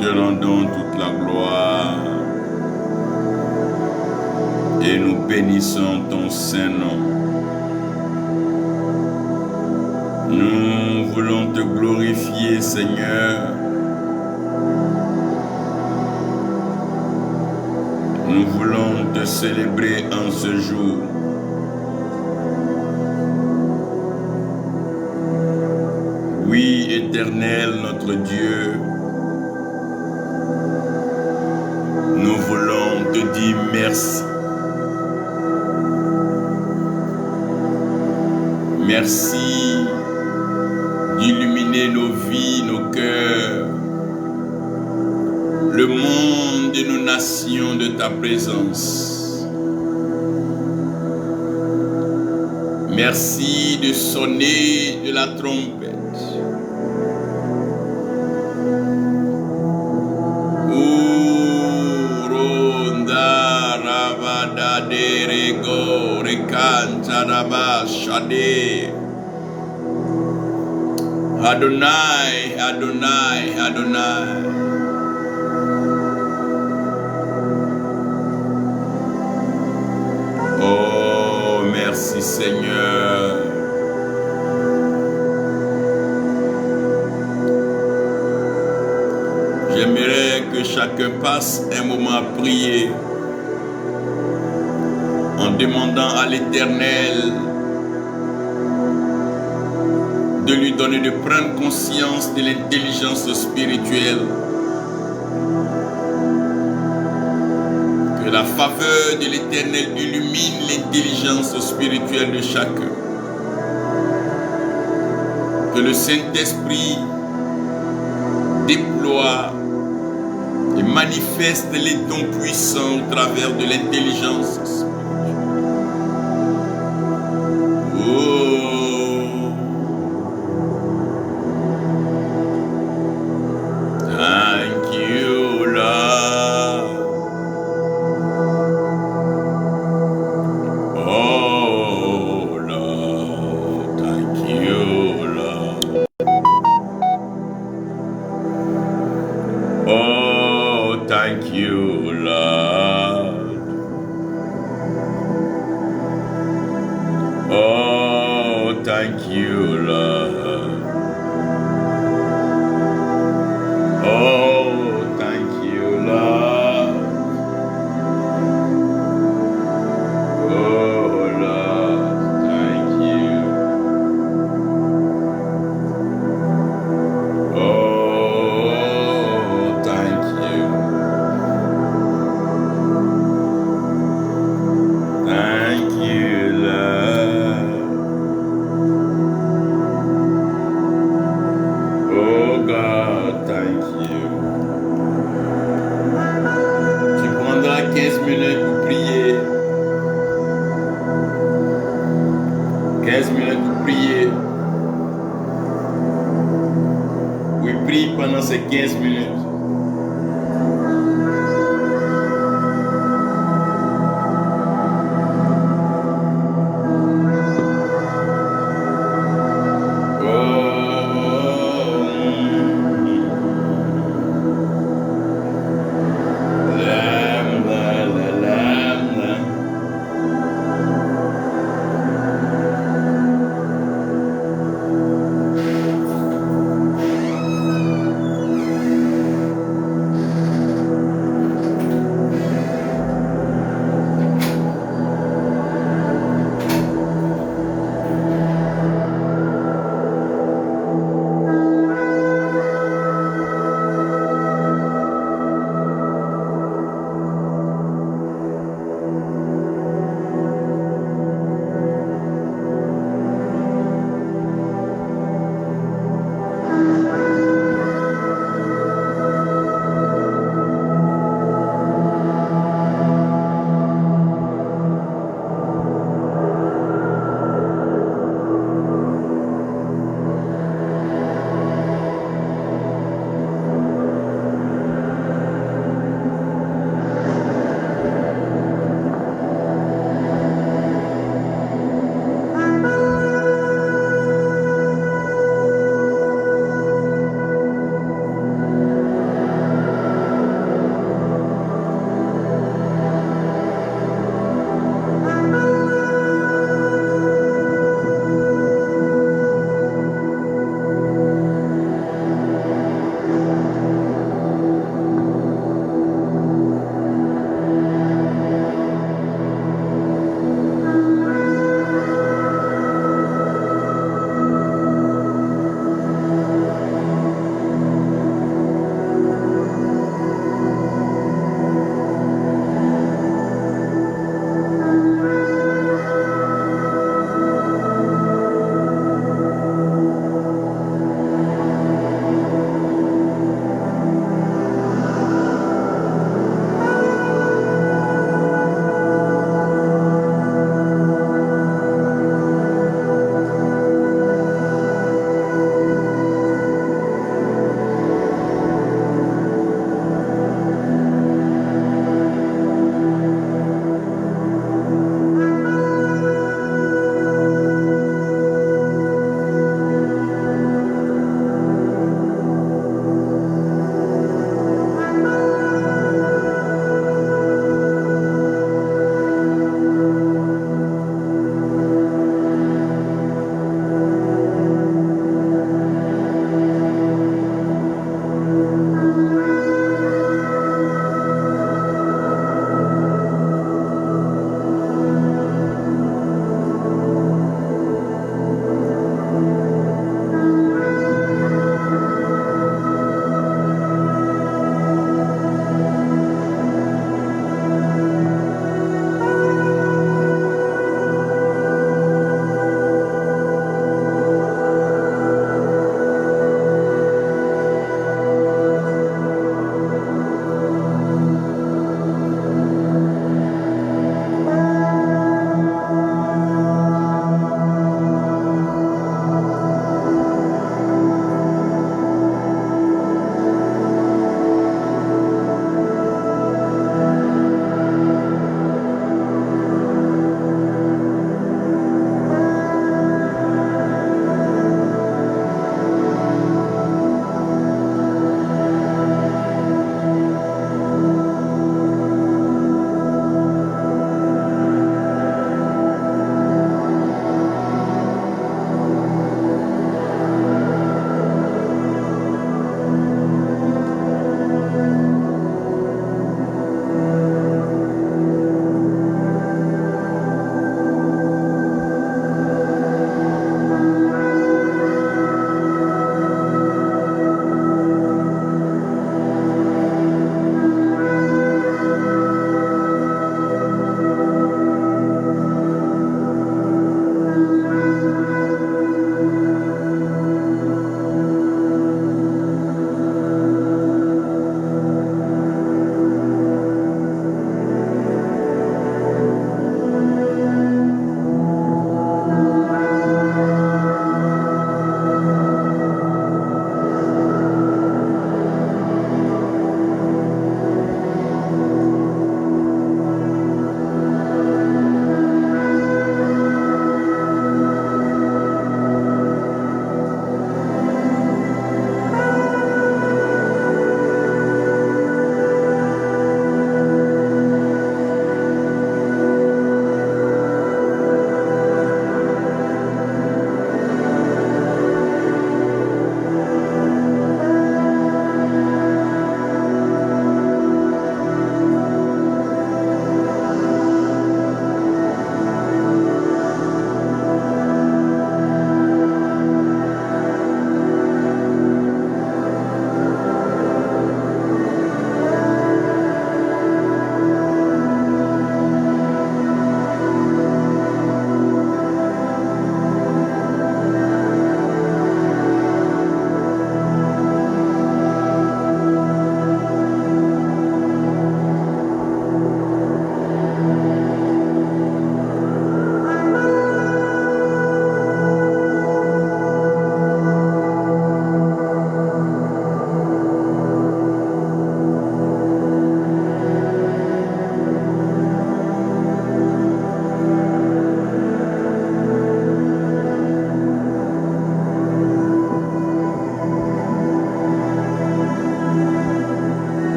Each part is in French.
te rendons toute la gloire et nous bénissons ton Saint-Nom. Nous voulons te glorifier, Seigneur. Nous voulons te célébrer en ce jour. Oui, Éternel, notre Dieu, nous voulons te dire merci. Merci d'illuminer nos vies, nos cœurs, le monde et nos nations de ta présence. Merci de sonner de la trompette. Adonai, Adonai, Adonai. Oh, merci Seigneur. J'aimerais que chacun passe un moment à prier en demandant à l'Éternel de lui donner de prendre conscience de l'intelligence spirituelle. Que la faveur de l'Éternel illumine l'intelligence spirituelle de chacun. Que le Saint-Esprit déploie et manifeste les dons puissants au travers de l'intelligence spirituelle.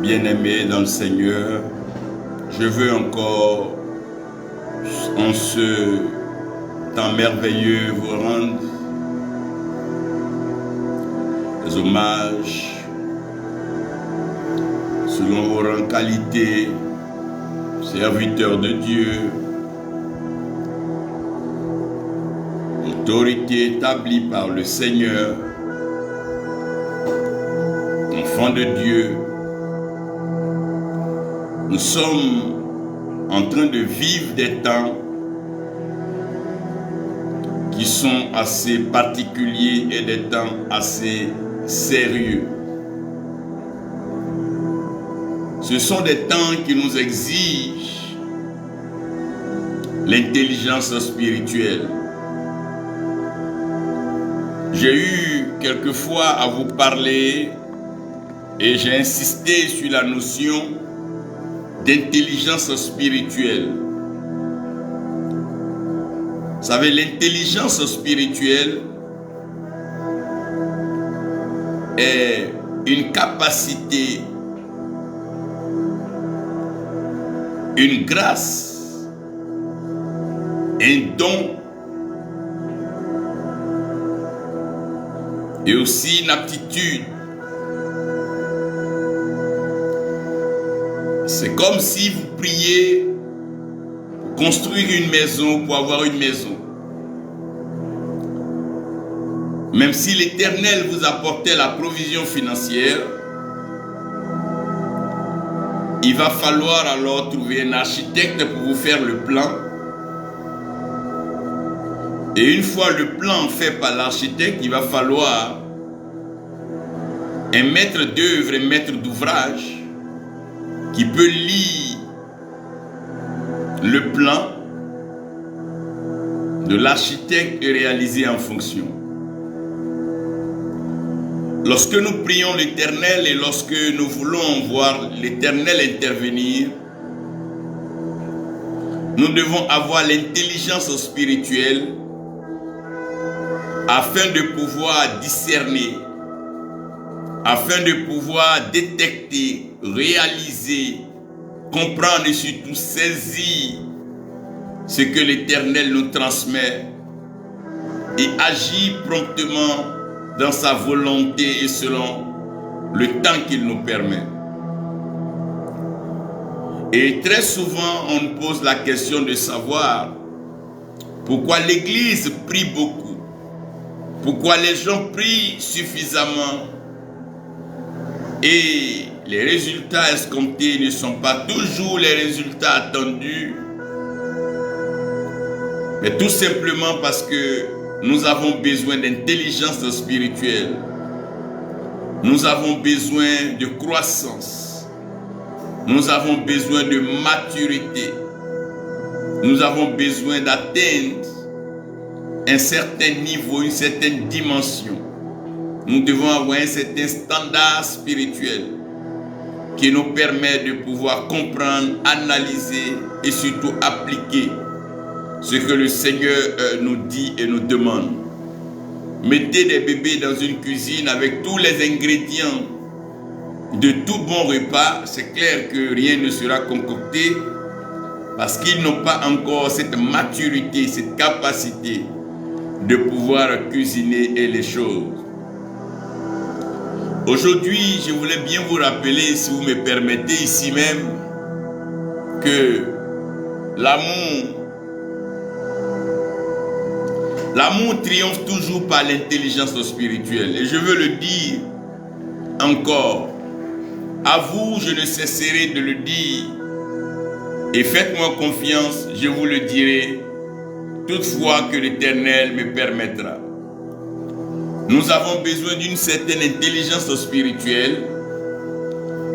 Bien-aimés dans le Seigneur, je veux encore, en ce temps merveilleux, vous rendre des hommages selon vos rangs qualités, serviteurs de Dieu, autorité établie par le Seigneur, enfants de Dieu. Nous sommes en train de vivre des temps qui sont assez particuliers et des temps assez sérieux. Ce sont des temps qui nous exigent l'intelligence spirituelle. J'ai eu quelquefois à vous parler et j'ai insisté sur la notion d'intelligence spirituelle. Vous savez, l'intelligence spirituelle est une capacité, une grâce, un don et aussi une aptitude. C'est comme si vous priez pour construire une maison, pour avoir une maison. Même si l'Éternel vous apportait la provision financière, il va falloir alors trouver un architecte pour vous faire le plan. Et une fois le plan fait par l'architecte, il va falloir un maître d'œuvre, un maître d'ouvrage qui peut lire le plan de l'architecte et réaliser en fonction. Lorsque nous prions l'Éternel et lorsque nous voulons voir l'Éternel intervenir, nous devons avoir l'intelligence spirituelle afin de pouvoir discerner, afin de pouvoir détecter, réaliser, comprendre et surtout saisir ce que l'Éternel nous transmet et agir promptement dans sa volonté et selon le temps qu'il nous permet. Et très souvent, on nous pose la question de savoir pourquoi l'Église prie beaucoup, pourquoi les gens prient suffisamment et les résultats escomptés ne sont pas toujours les résultats attendus, mais tout simplement parce que nous avons besoin d'intelligence spirituelle. Nous avons besoin de croissance. Nous avons besoin de maturité. Nous avons besoin d'atteindre un certain niveau, une certaine dimension. Nous devons avoir un certain standard spirituel qui nous permet de pouvoir comprendre, analyser et surtout appliquer ce que le Seigneur nous dit et nous demande. Mettez des bébés dans une cuisine avec tous les ingrédients de tout bon repas. C'est clair que rien ne sera concocté parce qu'ils n'ont pas encore cette maturité, cette capacité de pouvoir cuisiner les choses. Aujourd'hui, je voulais bien vous rappeler, si vous me permettez ici même, que l'amour triomphe toujours par l'intelligence spirituelle. Et je veux le dire encore. À vous, je ne cesserai de le dire. Et faites-moi confiance, je vous le dirai, toutefois que l'Éternel me permettra. Nous avons besoin d'une certaine intelligence spirituelle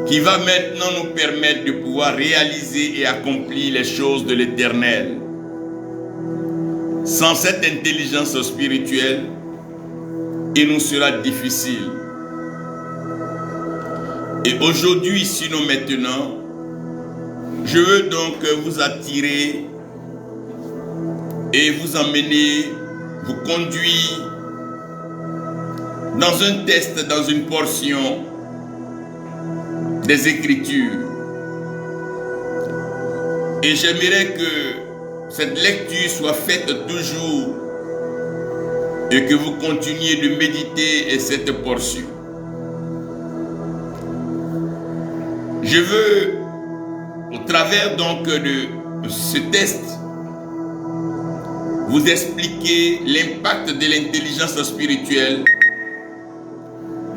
qui va maintenant nous permettre de pouvoir réaliser et accomplir les choses de l'Éternel. Sans cette intelligence spirituelle, il nous sera difficile. Et aujourd'hui, sinon maintenant, je veux donc vous attirer et vous emmener, vous conduire dans un test, dans une portion des Écritures. Et j'aimerais que cette lecture soit faite toujours et que vous continuiez de méditer cette portion. Je veux, au travers donc de ce test, vous expliquer l'impact de l'intelligence spirituelle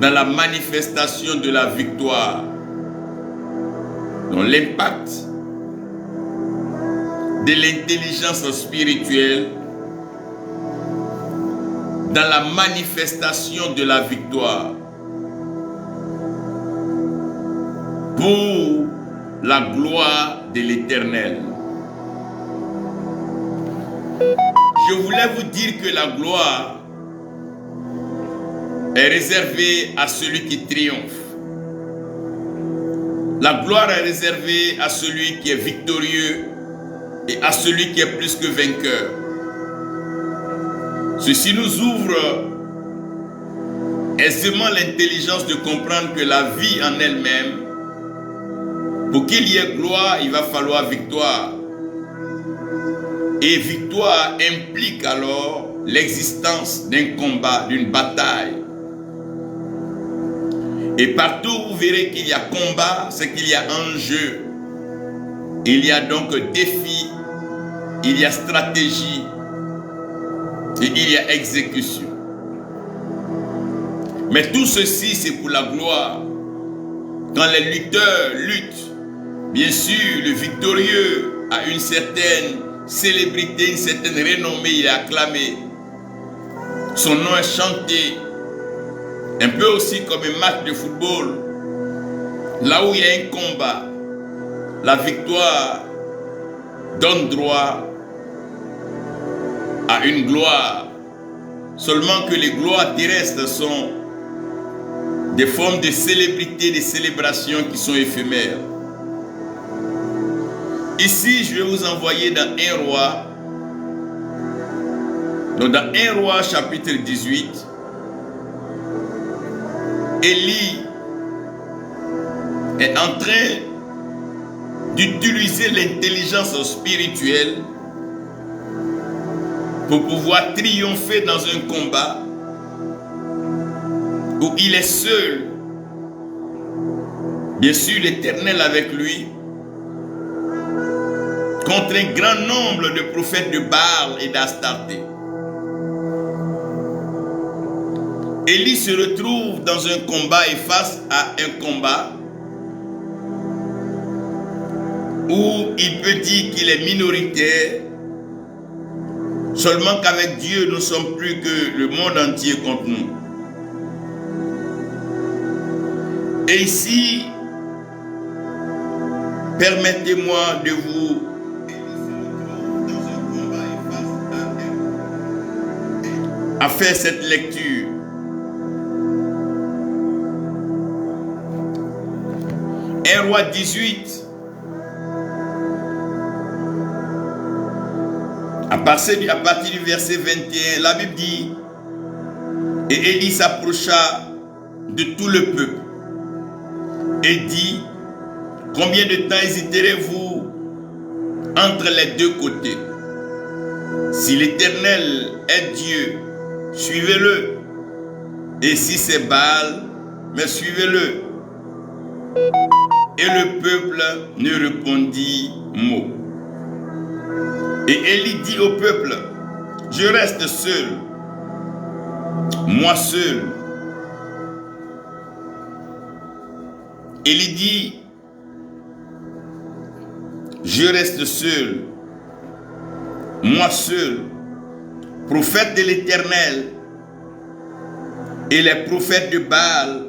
dans la manifestation de la victoire. Donc l'impact de l'intelligence spirituelle dans la manifestation de la victoire pour la gloire de l'Éternel. Je voulais vous dire que la gloire est réservée à celui qui triomphe. La gloire est réservée à celui qui est victorieux et à celui qui est plus que vainqueur. Ceci nous ouvre aisément l'intelligence de comprendre que la vie en elle-même, pour qu'il y ait gloire, il va falloir victoire. Et victoire implique alors l'existence d'un combat, d'une bataille. Et partout où vous verrez qu'il y a combat, c'est qu'il y a enjeu. Il y a donc défi, il y a stratégie et il y a exécution. Mais tout ceci, c'est pour la gloire. Quand les lutteurs luttent, bien sûr, le victorieux a une certaine célébrité, une certaine renommée, il est acclamé. Son nom est chanté. Un peu aussi comme un match de football. Là où il y a un combat, la victoire donne droit à une gloire. Seulement que les gloires terrestres sont des formes de célébrité, des célébrations qui sont éphémères. Ici, je vais vous envoyer dans 1 Roi. Donc dans 1 Roi chapitre 18, Élie est en train d'utiliser l'intelligence spirituelle pour pouvoir triompher dans un combat où il est seul. Bien sûr, l'Éternel avec lui, contre un grand nombre de prophètes de Baal et d'Astarté. Élie se retrouve dans un combat et face à un combat où il peut dire qu'il est minoritaire, seulement qu'avec Dieu nous ne sommes plus que le monde entier contre nous. Et ici, permettez-moi de vous à faire cette lecture. Un Roi 18, à partir du verset 21, la Bible dit: et Élie s'approcha de tout le peuple et dit: combien de temps hésiterez-vous entre les deux côtés? Si l'Éternel est Dieu, suivez-le. Et si c'est Baal, mais suivez-le. Et le peuple ne répondit mot. Et Élie dit au peuple: je reste seul, moi seul. Élie dit: je reste seul, moi seul, prophète de l'Éternel, et les prophètes de Baal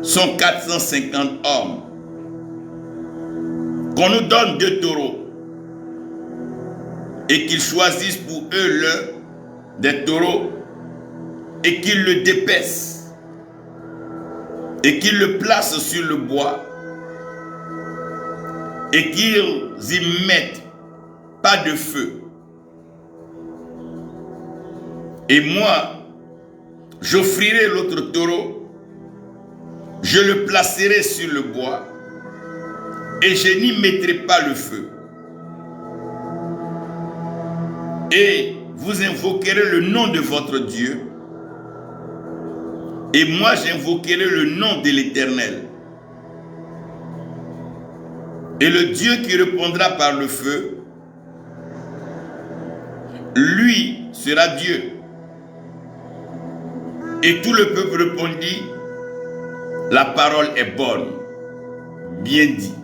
sont 450 hommes. Qu'on nous donne 2 taureaux et qu'ils choisissent pour eux des taureaux et qu'ils le dépècent et qu'ils le placent sur le bois et qu'ils y mettent pas de feu. Et moi, j'offrirai l'autre taureau je le placerai sur le bois et je n'y mettrai pas le feu. Et vous invoquerez le nom de votre Dieu et moi j'invoquerai le nom de l'Éternel. Et le Dieu qui répondra par le feu, lui sera Dieu. Et tout le peuple répondit, la parole est bonne, bien dit.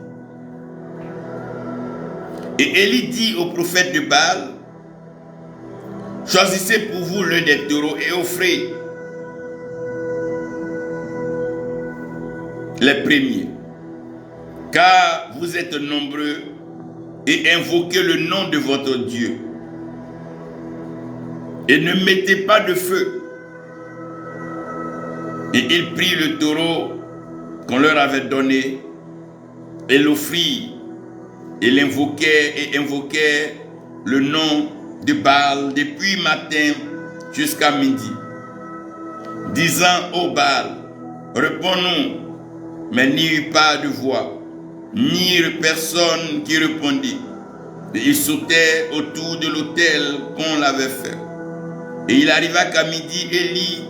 Et Élie dit au prophète de Baal, choisissez pour vous l'un des taureaux et offrez les premiers, car vous êtes nombreux, et invoquez le nom de votre Dieu. Et ne mettez pas de feu. Et il prit le taureau qu'on leur avait donné et l'offrit. Et l'invoquait et invoquait le nom de Baal depuis matin jusqu'à midi, disant au Baal, réponds-nous. Mais il n'y eut pas de voix, ni personne qui répondit. Et il sautait autour de l'autel qu'on l'avait fait. Et il arriva qu'à midi, Élie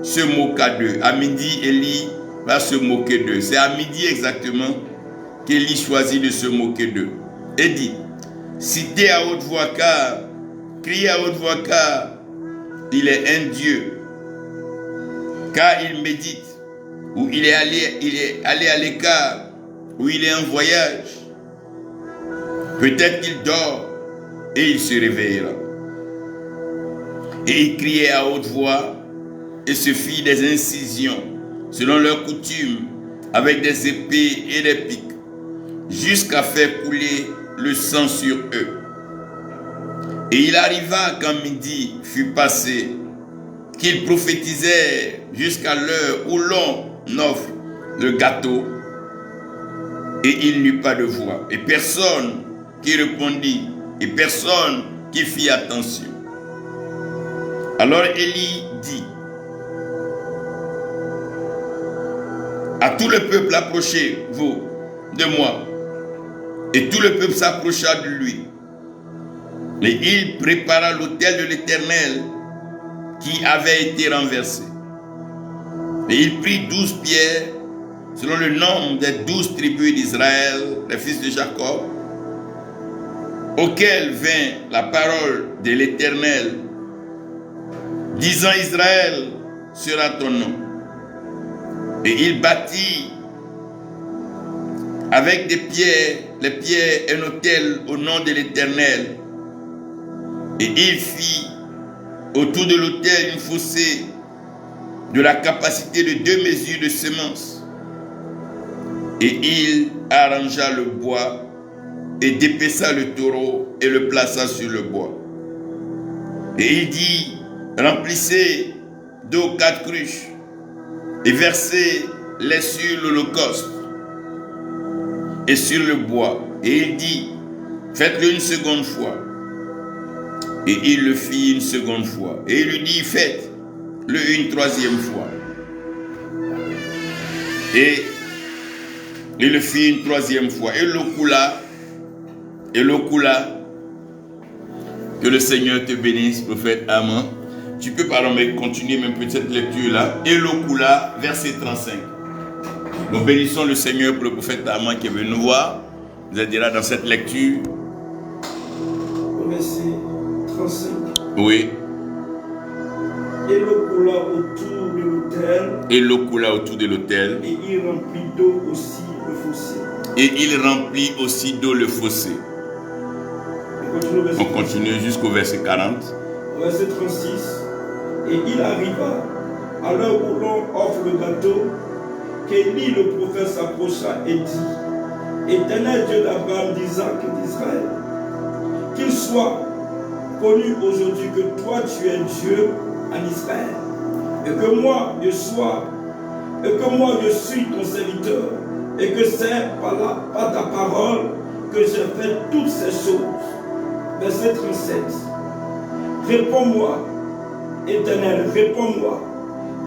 se moqua d'eux. À midi, Élie va se moquer d'eux. C'est à midi exactement qu'Élie choisit de se moquer d'eux. Et dit, citez à haute voix car, criez à haute voix car il est un Dieu. Car il médite, ou il est allé à l'écart, ou il est en voyage. Peut-être qu'il dort et il se réveillera. Et il criait à haute voix et se fit des incisions selon leur coutume avec des épées et des pics jusqu'à faire couler le sang sur eux. Et il arriva quand midi fut passé qu'ils prophétisaient jusqu'à l'heure où l'on offre le gâteau et il n'y eut pas de voix et personne qui répondit et personne qui fit attention. Alors Élie dit à tout le peuple, approchez-vous de moi. Et tout le peuple s'approcha de lui. Et il prépara l'autel de l'Éternel qui avait été renversé. Et il prit 12 pierres selon le nombre des 12 tribus d'Israël, les fils de Jacob, auxquels vint la parole de l'Éternel, disant Israël sera ton nom. Et il bâtit avec des pierres, les pierres, un autel au nom de l'Éternel. Et il fit autour de l'autel une fossée de la capacité de 2 mesures de semences. Et il arrangea le bois et dépeça le taureau et le plaça sur le bois. Et il dit, remplissez d'eau 4 cruches et versez-les sur l'holocauste et sur le bois. Et il dit, faites-le une seconde fois. Et il le fit une seconde fois. Et il lui dit, faites-le une troisième fois. Et il le fit une troisième fois. Et l'eau coula. Et l'eau coula. Que le Seigneur te bénisse, prophète. Amen. Tu peux pardon, mais continuer même cette lecture-là. Et l'eau coula, verset 35. Nous bénissons le Seigneur pour le prophète Aman qui est venu nous voir. Vous êtes là dans cette lecture. Verset 35. Oui. Et l'eau coula autour de l'autel. Et l'eau coula autour de l'autel. Et il remplit d'eau aussi le fossé. Et il remplit aussi d'eau le fossé. On continue jusqu'au verset 40. Verset 36. Et il arriva à l'heure où l'on offre le gâteau, qu'Élie le prophète s'approcha et dit, Éternel Dieu d'Abraham, d'Isaac et d'Israël, qu'il soit connu aujourd'hui que toi tu es Dieu en Israël, et que moi je suis ton serviteur, et que c'est par ta parole que j'ai fait toutes ces choses. Verset 37. Réponds-moi, Éternel, réponds-moi,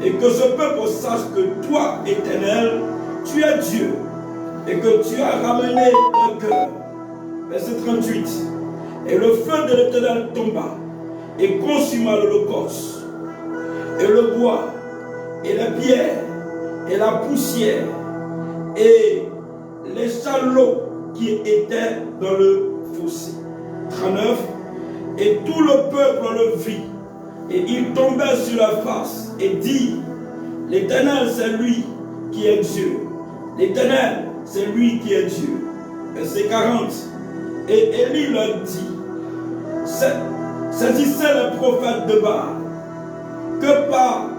et que ce peuple sache que toi, Éternel, tu es Dieu et que tu as ramené leur cœur. Verset 38. Et le feu de l'Éternel tomba et consuma l'holocauste, et le bois, et la pierre, et la poussière, et les chalots qui étaient dans le fossé. 39. Et tout le peuple le vit, et il tombait sur la face, et dit, l'Éternel, c'est lui qui est Dieu. L'Éternel, c'est lui qui est Dieu. Verset 40. Et Élie leur dit, saisissez les prophètes de Baal, que par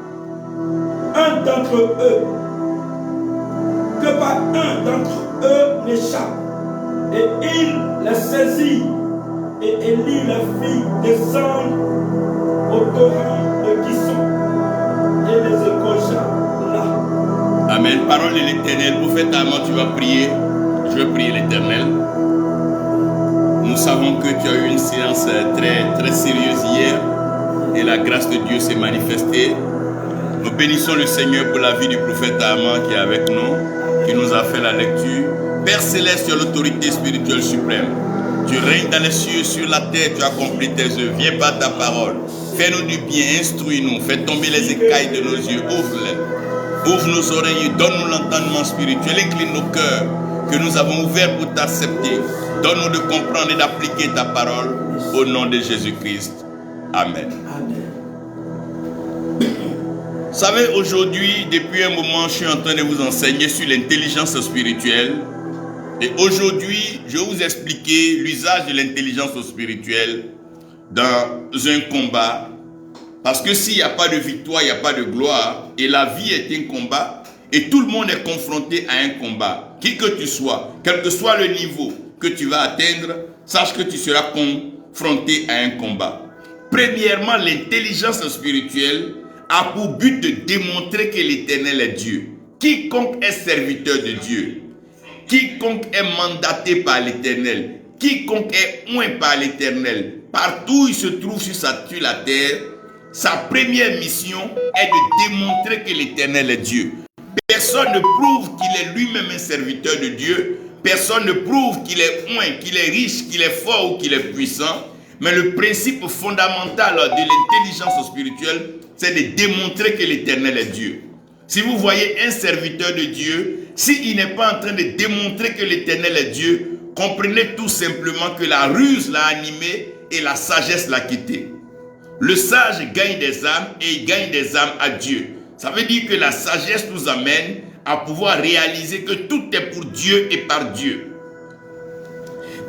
un d'entre eux n'échappe. Et il les saisit, et Élie les fit descendre au torrent de Kison, et les égorgea là. Amen. Parole de l'Éternel. Prophète Amand, tu vas prier. Je vais prier l'Éternel. Nous savons que tu as eu une séance très sérieuse hier et la grâce de Dieu s'est manifestée. Nous bénissons le Seigneur pour la vie du prophète Amand qui est avec nous, qui nous a fait la lecture. Père Céleste, tu as l'autorité spirituelle suprême. Tu règnes dans les cieux, sur la terre, tu accomplis tes œuvres. Viens par ta parole. Fais-nous du bien, instruis-nous. Fais tomber les écailles de nos yeux. Ouvre-les. Ouvre nos oreilles, donne-nous l'entendement spirituel. Incline nos cœurs que nous avons ouverts pour t'accepter. Donne-nous de comprendre et d'appliquer ta parole. Au nom de Jésus-Christ. Amen. Vous savez, aujourd'hui, depuis un moment, je suis en train de vous enseigner sur l'intelligence spirituelle. Et aujourd'hui, je vais vous expliquer l'usage de l'intelligence spirituelle dans un combat. Parce que s'il n'y a pas de victoire, il n'y a pas de gloire. Et la vie est un combat. Et tout le monde est confronté à un combat. Qui que tu sois, quel que soit le niveau que tu vas atteindre, sache que tu seras confronté à un combat. Premièrement, l'intelligence spirituelle a pour but de démontrer que l'Éternel est Dieu. Quiconque est serviteur de Dieu, quiconque est mandaté par l'Éternel, quiconque est oint par l'Éternel, partout où il se trouve sur la terre, sa première mission est de démontrer que l'Éternel est Dieu. Personne ne prouve qu'il est lui-même un serviteur de Dieu. Personne ne prouve qu'il est oint, qu'il est riche, qu'il est fort ou qu'il est puissant. Mais le principe fondamental de l'intelligence spirituelle, c'est de démontrer que l'Éternel est Dieu. Si vous voyez un serviteur de Dieu, s'il n'est pas en train de démontrer que l'Éternel est Dieu, comprenez tout simplement que la ruse l'a animé et la sagesse l'a quitté. Le sage gagne des âmes et il gagne des âmes à Dieu. Ça veut dire que la sagesse nous amène à pouvoir réaliser que tout est pour Dieu et par Dieu.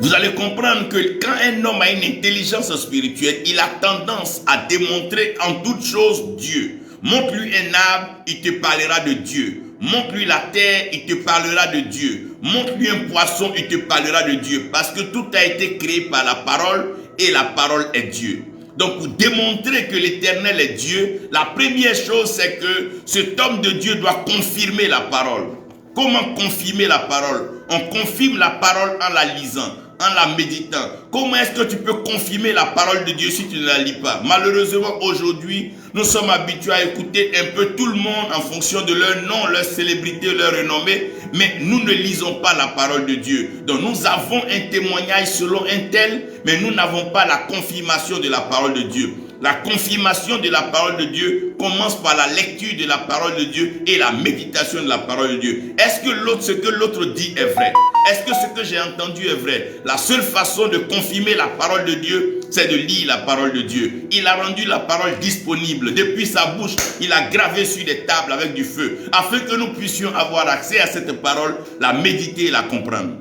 Vous allez comprendre que quand un homme a une intelligence spirituelle, il a tendance à démontrer en toute chose Dieu. Montre-lui un arbre, il te parlera de Dieu. Montre-lui la terre, il te parlera de Dieu. Montre-lui un poisson, il te parlera de Dieu. Parce que tout a été créé par la parole et la parole est Dieu. Donc pour démontrer que l'Éternel est Dieu, la première chose c'est que cet homme de Dieu doit confirmer la parole. Comment confirmer la parole? On confirme la parole en la lisant, en la méditant. Comment est-ce que tu peux confirmer la parole de Dieu si tu ne la lis pas? Malheureusement, aujourd'hui, nous sommes habitués à écouter un peu tout le monde en fonction de leur nom, leur célébrité, leur renommée, mais nous ne lisons pas la parole de Dieu. Donc nous avons un témoignage selon un tel, mais nous n'avons pas la confirmation de la parole de Dieu. La confirmation de la parole de Dieu commence par la lecture de la parole de Dieu et la méditation de la parole de Dieu. Est-ce que ce que l'autre dit est vrai? Est-ce que ce que j'ai entendu est vrai? La seule façon de confirmer la parole de Dieu, c'est de lire la parole de Dieu. Il a rendu la parole disponible. Depuis sa bouche, il a gravé sur des tables avec du feu, afin que nous puissions avoir accès à cette parole, la méditer et la comprendre.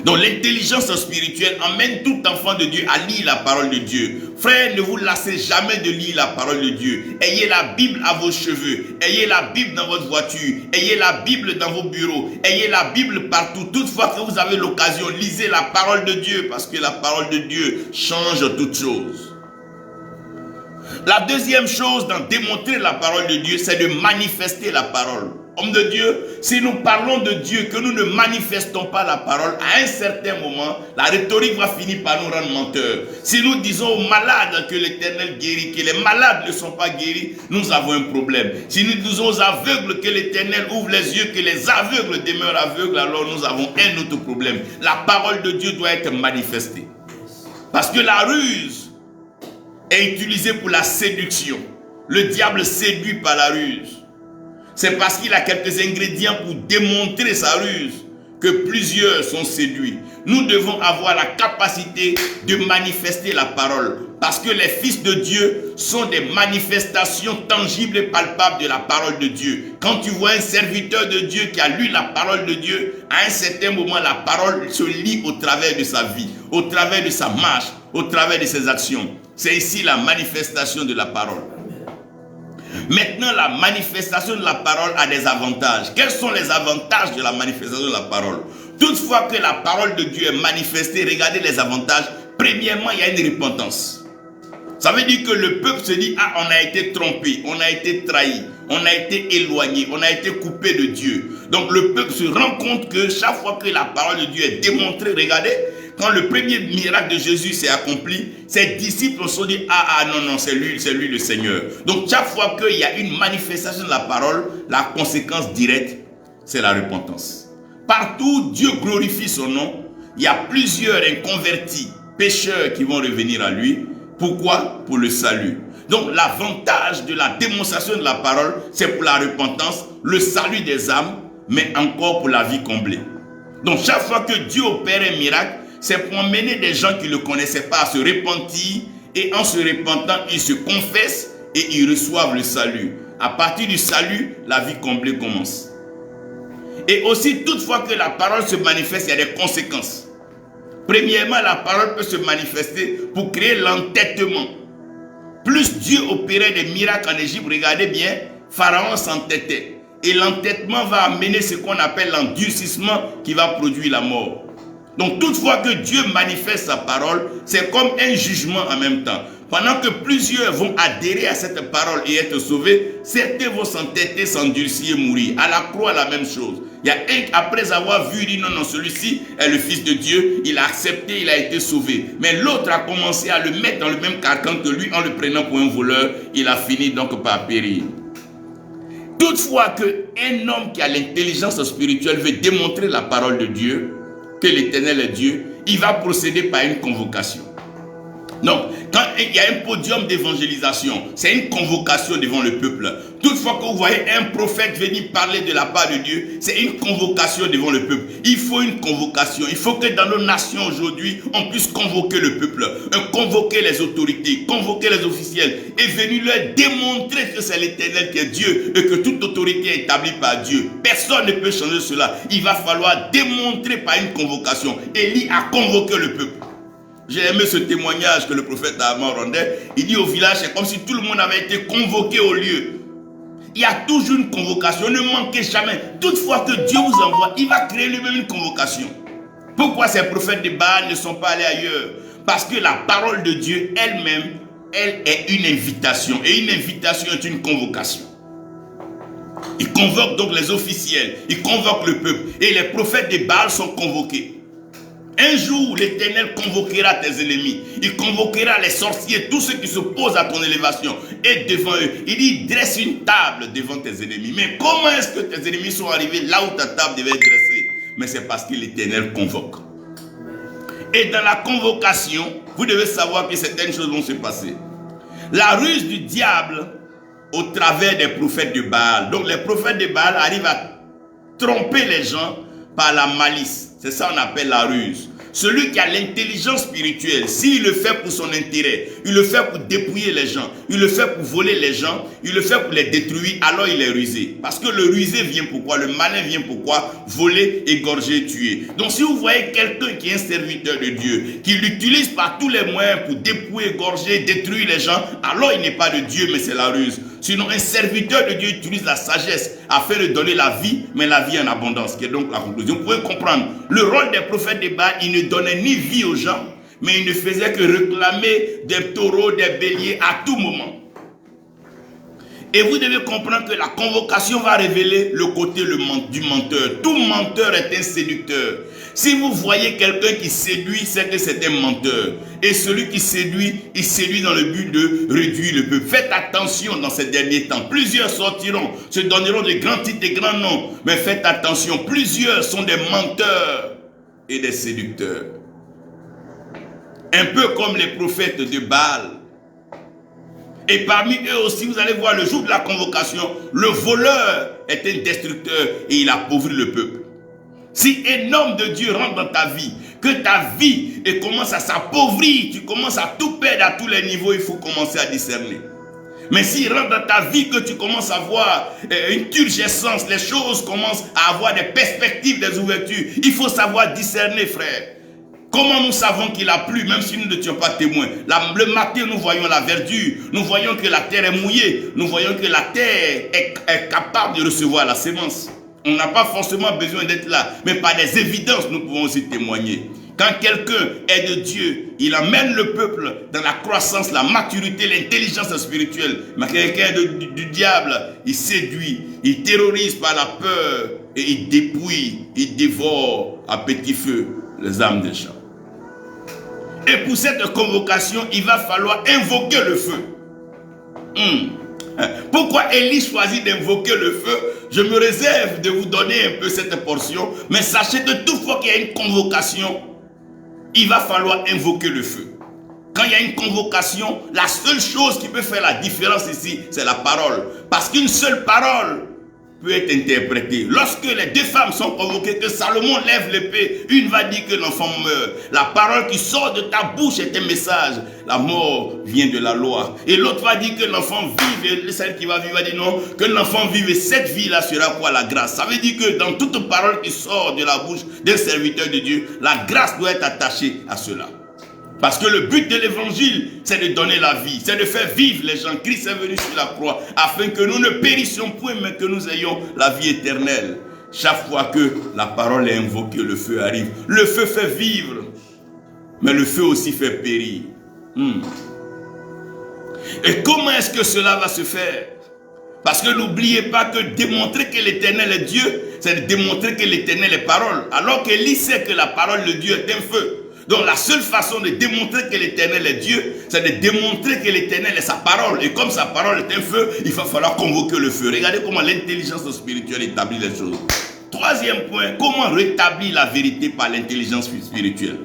Donc l'intelligence spirituelle emmène tout enfant de Dieu à lire la parole de Dieu. Frère, ne vous lassez jamais de lire la parole de Dieu. Ayez la Bible à vos cheveux. Ayez la Bible dans votre voiture. Ayez la Bible dans vos bureaux. Ayez la Bible partout. Toutefois que vous avez l'occasion, lisez la parole de Dieu, parce que la parole de Dieu change toutes choses. La deuxième chose dans démontrer la parole de Dieu, c'est de manifester la parole. Homme de Dieu, si nous parlons de Dieu, que nous ne manifestons pas la parole, à un certain moment, la rhétorique va finir par nous rendre menteurs. Si nous disons aux malades que l'Éternel guérit, que les malades ne sont pas guéris, nous avons un problème. Si nous disons aux aveugles que l'Éternel ouvre les yeux, que les aveugles demeurent aveugles, alors nous avons un autre problème. La parole de Dieu doit être manifestée. Parce que la ruse est utilisée pour la séduction. Le diable séduit par la ruse. C'est parce qu'il a quelques ingrédients pour démontrer sa ruse que plusieurs sont séduits. Nous devons avoir la capacité de manifester la parole. Parce que les fils de Dieu sont des manifestations tangibles et palpables de la parole de Dieu. Quand tu vois un serviteur de Dieu qui a lu la parole de Dieu, à un certain moment, la parole se lit au travers de sa vie, au travers de sa marche, au travers de ses actions. C'est ici la manifestation de la parole. Maintenant, la manifestation de la parole a des avantages. Quels sont les avantages de la manifestation de la parole? Toutefois que la parole de Dieu est manifestée, regardez les avantages. Premièrement, il y a une repentance. Ça veut dire que le peuple se dit, ah, on a été trompé, on a été trahi, on a été éloigné, on a été coupé de Dieu. Donc le peuple se rend compte que chaque fois que la parole de Dieu est démontrée, regardez, quand le premier miracle de Jésus s'est accompli, ses disciples se sont dit, ah non, c'est lui le Seigneur. Donc chaque fois qu'il y a une manifestation de la parole, la conséquence directe, c'est la repentance. Partout, Dieu glorifie son nom. Il y a plusieurs inconvertis, pécheurs qui vont revenir à lui. Pourquoi? Pour le salut. Donc l'avantage de la démonstration de la parole, c'est pour la repentance, le salut des âmes, mais encore pour la vie comblée. Donc chaque fois que Dieu opère un miracle, c'est pour emmener des gens qui ne le connaissaient pas à se repentir, et en se repentant, ils se confessent et ils reçoivent le salut. À partir du salut, la vie comblée commence. Et aussi, toutefois que la parole se manifeste, il y a des conséquences. Premièrement, la parole peut se manifester pour créer l'entêtement. Plus Dieu opérait des miracles en Égypte, regardez bien, Pharaon s'entêtait. Et l'entêtement va amener ce qu'on appelle l'endurcissement qui va produire la mort. Donc toutefois que Dieu manifeste sa parole, c'est comme un jugement en même temps. Pendant que plusieurs vont adhérer à cette parole et être sauvés, certains vont s'entêter, s'endurcir et mourir. À la croix, la même chose. Il y a un, après avoir vu, il dit non, celui-ci est le Fils de Dieu, il a accepté, il a été sauvé. Mais l'autre a commencé à le mettre dans le même carcan que lui en le prenant pour un voleur, il a fini donc par périr. Toutefois qu'un homme qui a l'intelligence spirituelle veut démontrer la parole de Dieu, que l'Éternel est Dieu, il va procéder par une convocation. Donc, quand il y a un podium d'évangélisation, c'est une convocation devant le peuple. Toutefois que vous voyez un prophète venir parler de la part de Dieu, c'est une convocation devant le peuple. Il faut une convocation. Il faut que dans nos nations aujourd'hui, on puisse convoquer le peuple, convoquer les autorités, convoquer les officiels et venir leur démontrer que c'est l'Éternel qui est Dieu et que toute autorité est établie par Dieu. Personne ne peut changer cela. Il va falloir démontrer par une convocation. Élie a convoqué le peuple. J'ai aimé ce témoignage que le prophète Naaman rendait. Il dit au village, c'est comme si tout le monde avait été convoqué au lieu. Il y a toujours une convocation, ne manquez jamais. Toutefois que Dieu vous envoie, il va créer lui-même une convocation. Pourquoi ces prophètes de Baal ne sont pas allés ailleurs? Parce que la parole de Dieu elle-même, elle est une invitation. Et une invitation est une convocation. Il convoque donc les officiels, il convoque le peuple. Et les prophètes de Baal sont convoqués. Un jour, l'Éternel convoquera tes ennemis. Il convoquera les sorciers, tous ceux qui s'opposent à ton élévation. Et devant eux, il dit, dresse une table devant tes ennemis. Mais comment est-ce que tes ennemis sont arrivés là où ta table devait être dressée? Mais c'est parce que l'Éternel convoque. Et dans la convocation, vous devez savoir que certaines choses vont se passer. La ruse du diable au travers des prophètes de Baal. Donc les prophètes de Baal arrivent à tromper les gens par la malice. C'est ça qu'on appelle la ruse. Celui qui a l'intelligence spirituelle, s'il le fait pour son intérêt, il le fait pour dépouiller les gens, il le fait pour voler les gens, il le fait pour les détruire, alors il est rusé. Parce que le rusé vient pourquoi? Le malin vient pourquoi? Voler, égorger, tuer. Donc si vous voyez quelqu'un qui est un serviteur de Dieu, qui l'utilise par tous les moyens pour dépouiller, égorger, détruire les gens, alors il n'est pas de Dieu, mais c'est la ruse. Sinon, un serviteur de Dieu utilise la sagesse afin de donner la vie, mais la vie en abondance, qui est donc la conclusion. Vous pouvez comprendre, le rôle des prophètes de Baal, il ne donnait ni vie aux gens, mais il ne faisait que réclamer des taureaux, des béliers à tout moment. Et vous devez comprendre que la convocation va révéler le côté du menteur. Tout menteur est un séducteur. Si vous voyez quelqu'un qui séduit, c'est que c'est un menteur. Et celui qui séduit, il séduit dans le but de réduire le peuple. Faites attention dans ces derniers temps. Plusieurs sortiront, se donneront de grands titres, de grands noms. Mais faites attention, plusieurs sont des menteurs et des séducteurs. Un peu comme les prophètes de Baal. Et parmi eux aussi, vous allez voir, le jour de la convocation, le voleur est un destructeur et il appauvrit le peuple. Si un homme de Dieu rentre dans ta vie, que ta vie commence à s'appauvrir, tu commences à tout perdre à tous les niveaux, il faut commencer à discerner. Mais s'il rentre dans ta vie, que tu commences à voir une turgescence, les choses commencent à avoir des perspectives, des ouvertures, il faut savoir discerner, frère. Comment nous savons qu'il a plu, même si nous n'étions pas témoins? Le matin, nous voyons la verdure, nous voyons que la terre est mouillée, nous voyons que la terre est capable de recevoir la sémence. On n'a pas forcément besoin d'être là, mais par des évidences, nous pouvons aussi témoigner. Quand quelqu'un est de Dieu, il amène le peuple dans la croissance, la maturité, l'intelligence spirituelle. Mais quelqu'un du diable, il séduit, il terrorise par la peur et il dépouille, il dévore à petit feu les âmes des gens. Et pour cette convocation, il va falloir invoquer le feu. Pourquoi Élie choisit d'invoquer le feu? Je me réserve de vous donner un peu cette portion, mais sachez que toutefois qu'il y a une convocation, il va falloir invoquer le feu. Quand il y a une convocation, la seule chose qui peut faire la différence ici, c'est la parole. Parce qu'une seule parole peut être interprétée. Lorsque les deux femmes sont convoquées, que Salomon lève l'épée, une va dire que l'enfant meurt. La parole qui sort de ta bouche est un message. La mort vient de la loi. Et l'autre va dire que l'enfant vive, et celle qui va vivre va dire non, que l'enfant vive, et cette vie-là sera quoi? La grâce. Ça veut dire que dans toute parole qui sort de la bouche d'un serviteur de Dieu, la grâce doit être attachée à cela. Parce que le but de l'évangile, c'est de donner la vie, c'est de faire vivre les gens. Christ est venu sur la croix afin que nous ne périssions point, mais que nous ayons la vie éternelle. Chaque fois que la parole est invoquée, le feu arrive. Le feu fait vivre, mais le feu aussi fait périr. Et comment est-ce que cela va se faire? Parce que n'oubliez pas que démontrer que l'Éternel est Dieu, c'est de démontrer que l'Éternel est parole. Alors qu'Élie sait que la parole de Dieu est un feu. Donc la seule façon de démontrer que l'Éternel est Dieu, c'est de démontrer que l'Éternel est sa parole. Et comme sa parole est un feu, il va falloir convoquer le feu. Regardez comment l'intelligence spirituelle établit les choses. Troisième point, comment rétablir la vérité par l'intelligence spirituelle?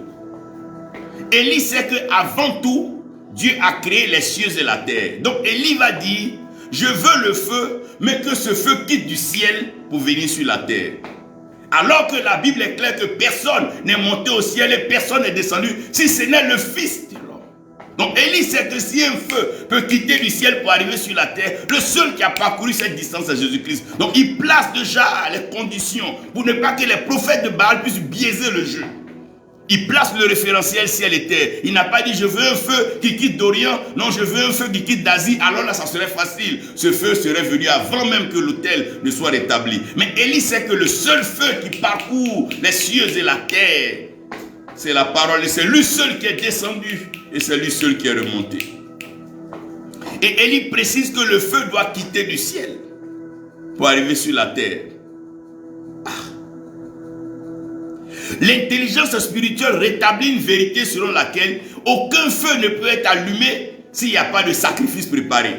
Élie sait qu'avant tout, Dieu a créé les cieux et la terre. Donc Élie va dire, je veux le feu, mais que ce feu quitte du ciel pour venir sur la terre. Alors que la Bible est claire que personne n'est monté au ciel et personne n'est descendu, si ce n'est le Fils de l'homme. Donc Élie sait que si un feu peut quitter du ciel pour arriver sur la terre, le seul qui a parcouru cette distance est Jésus-Christ. Donc il place déjà les conditions pour ne pas que les prophètes de Baal puissent biaiser le jeu. Il place le référentiel ciel et terre. Il n'a pas dit je veux un feu qui quitte d'Orient. Non, je veux un feu qui quitte d'Asie. Alors là, ça serait facile. Ce feu serait venu avant même que l'autel ne soit rétabli. Mais Élie sait que le seul feu qui parcourt les cieux et la terre, c'est la parole. Et c'est lui seul qui est descendu. Et c'est lui seul qui est remonté. Et Élie précise que le feu doit quitter du ciel pour arriver sur la terre. L'intelligence spirituelle rétablit une vérité selon laquelle aucun feu ne peut être allumé s'il n'y a pas de sacrifice préparé.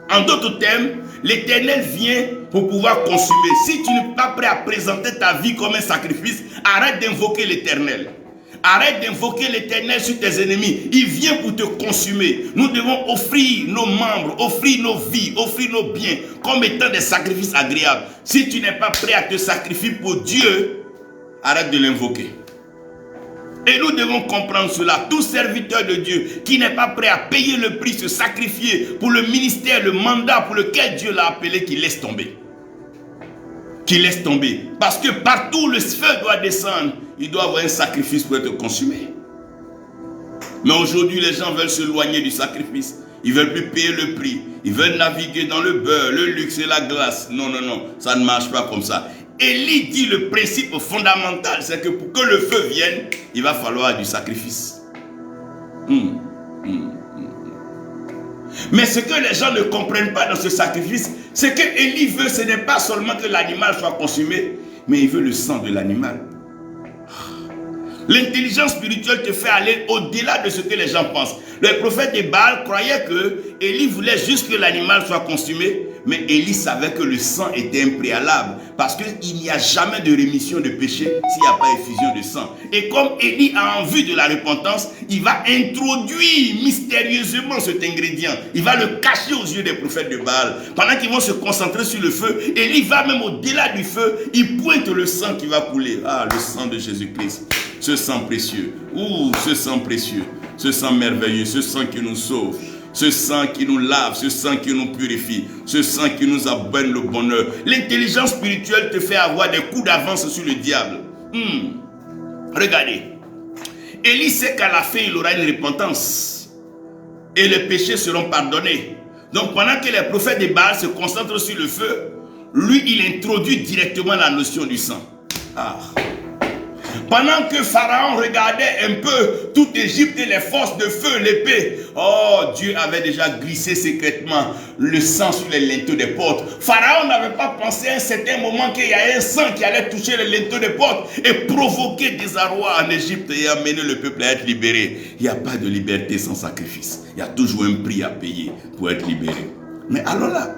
En d'autres termes, l'Éternel vient pour pouvoir consumer. Si tu n'es pas prêt à présenter ta vie comme un sacrifice, arrête d'invoquer l'Éternel. Arrête d'invoquer l'Éternel sur tes ennemis. Il vient pour te consumer. Nous devons offrir nos membres, offrir nos vies, offrir nos biens comme étant des sacrifices agréables. Si tu n'es pas prêt à te sacrifier pour Dieu, arrête de l'invoquer. Et nous devons comprendre cela. Tout serviteur de Dieu qui n'est pas prêt à payer le prix, se sacrifier pour le ministère, le mandat pour lequel Dieu l'a appelé, qu'il laisse tomber. Qu'il laisse tomber. Parce que partout le feu doit descendre, il doit avoir un sacrifice pour être consumé. Mais aujourd'hui, les gens veulent s'éloigner du sacrifice. Ils ne veulent plus payer le prix. Ils veulent naviguer dans le beurre, le luxe et la glace. Non, non, non. Ça ne marche pas comme ça. Élie dit le principe fondamental, c'est que pour que le feu vienne, il va falloir du sacrifice. Mais ce que les gens ne comprennent pas dans ce sacrifice, c'est que Élie veut, ce n'est pas seulement que l'animal soit consumé, mais il veut le sang de l'animal. L'intelligence spirituelle te fait aller au-delà de ce que les gens pensent. Le prophète de Baal croyait que Élie voulait juste que l'animal soit consumé, mais Élie savait que le sang était un préalable, parce qu'il n'y a jamais de rémission de péché s'il n'y a pas effusion de sang. Et comme Élie a en vue de la repentance, il va introduire mystérieusement cet ingrédient. Il va le cacher aux yeux des prophètes de Baal. Pendant qu'ils vont se concentrer sur le feu, Élie va même au-delà du feu, il pointe le sang qui va couler. Ah, le sang de Jésus-Christ. Ce sang précieux. Ouh, ce sang précieux. Ce sang merveilleux. Ce sang qui nous sauve. Ce sang qui nous lave, ce sang qui nous purifie, ce sang qui nous abonne le bonheur. L'intelligence spirituelle te fait avoir des coups d'avance sur le diable. Regardez. Élie sait qu'à la fin, il aura une repentance. Et les péchés seront pardonnés. Donc pendant que les prophètes de Baal se concentrent sur le feu, lui, il introduit directement la notion du sang. Ah. Pendant que Pharaon regardait un peu toute Égypte et les forces de feu, l'épée, oh, Dieu avait déjà glissé secrètement le sang sur les linteaux des portes. Pharaon n'avait pas pensé à un certain moment qu'il y a un sang qui allait toucher les linteaux des portes et provoquer des arrois en Égypte et amener le peuple à être libéré. Il n'y a pas de liberté sans sacrifice. Il y a toujours un prix à payer pour être libéré. Mais alors là,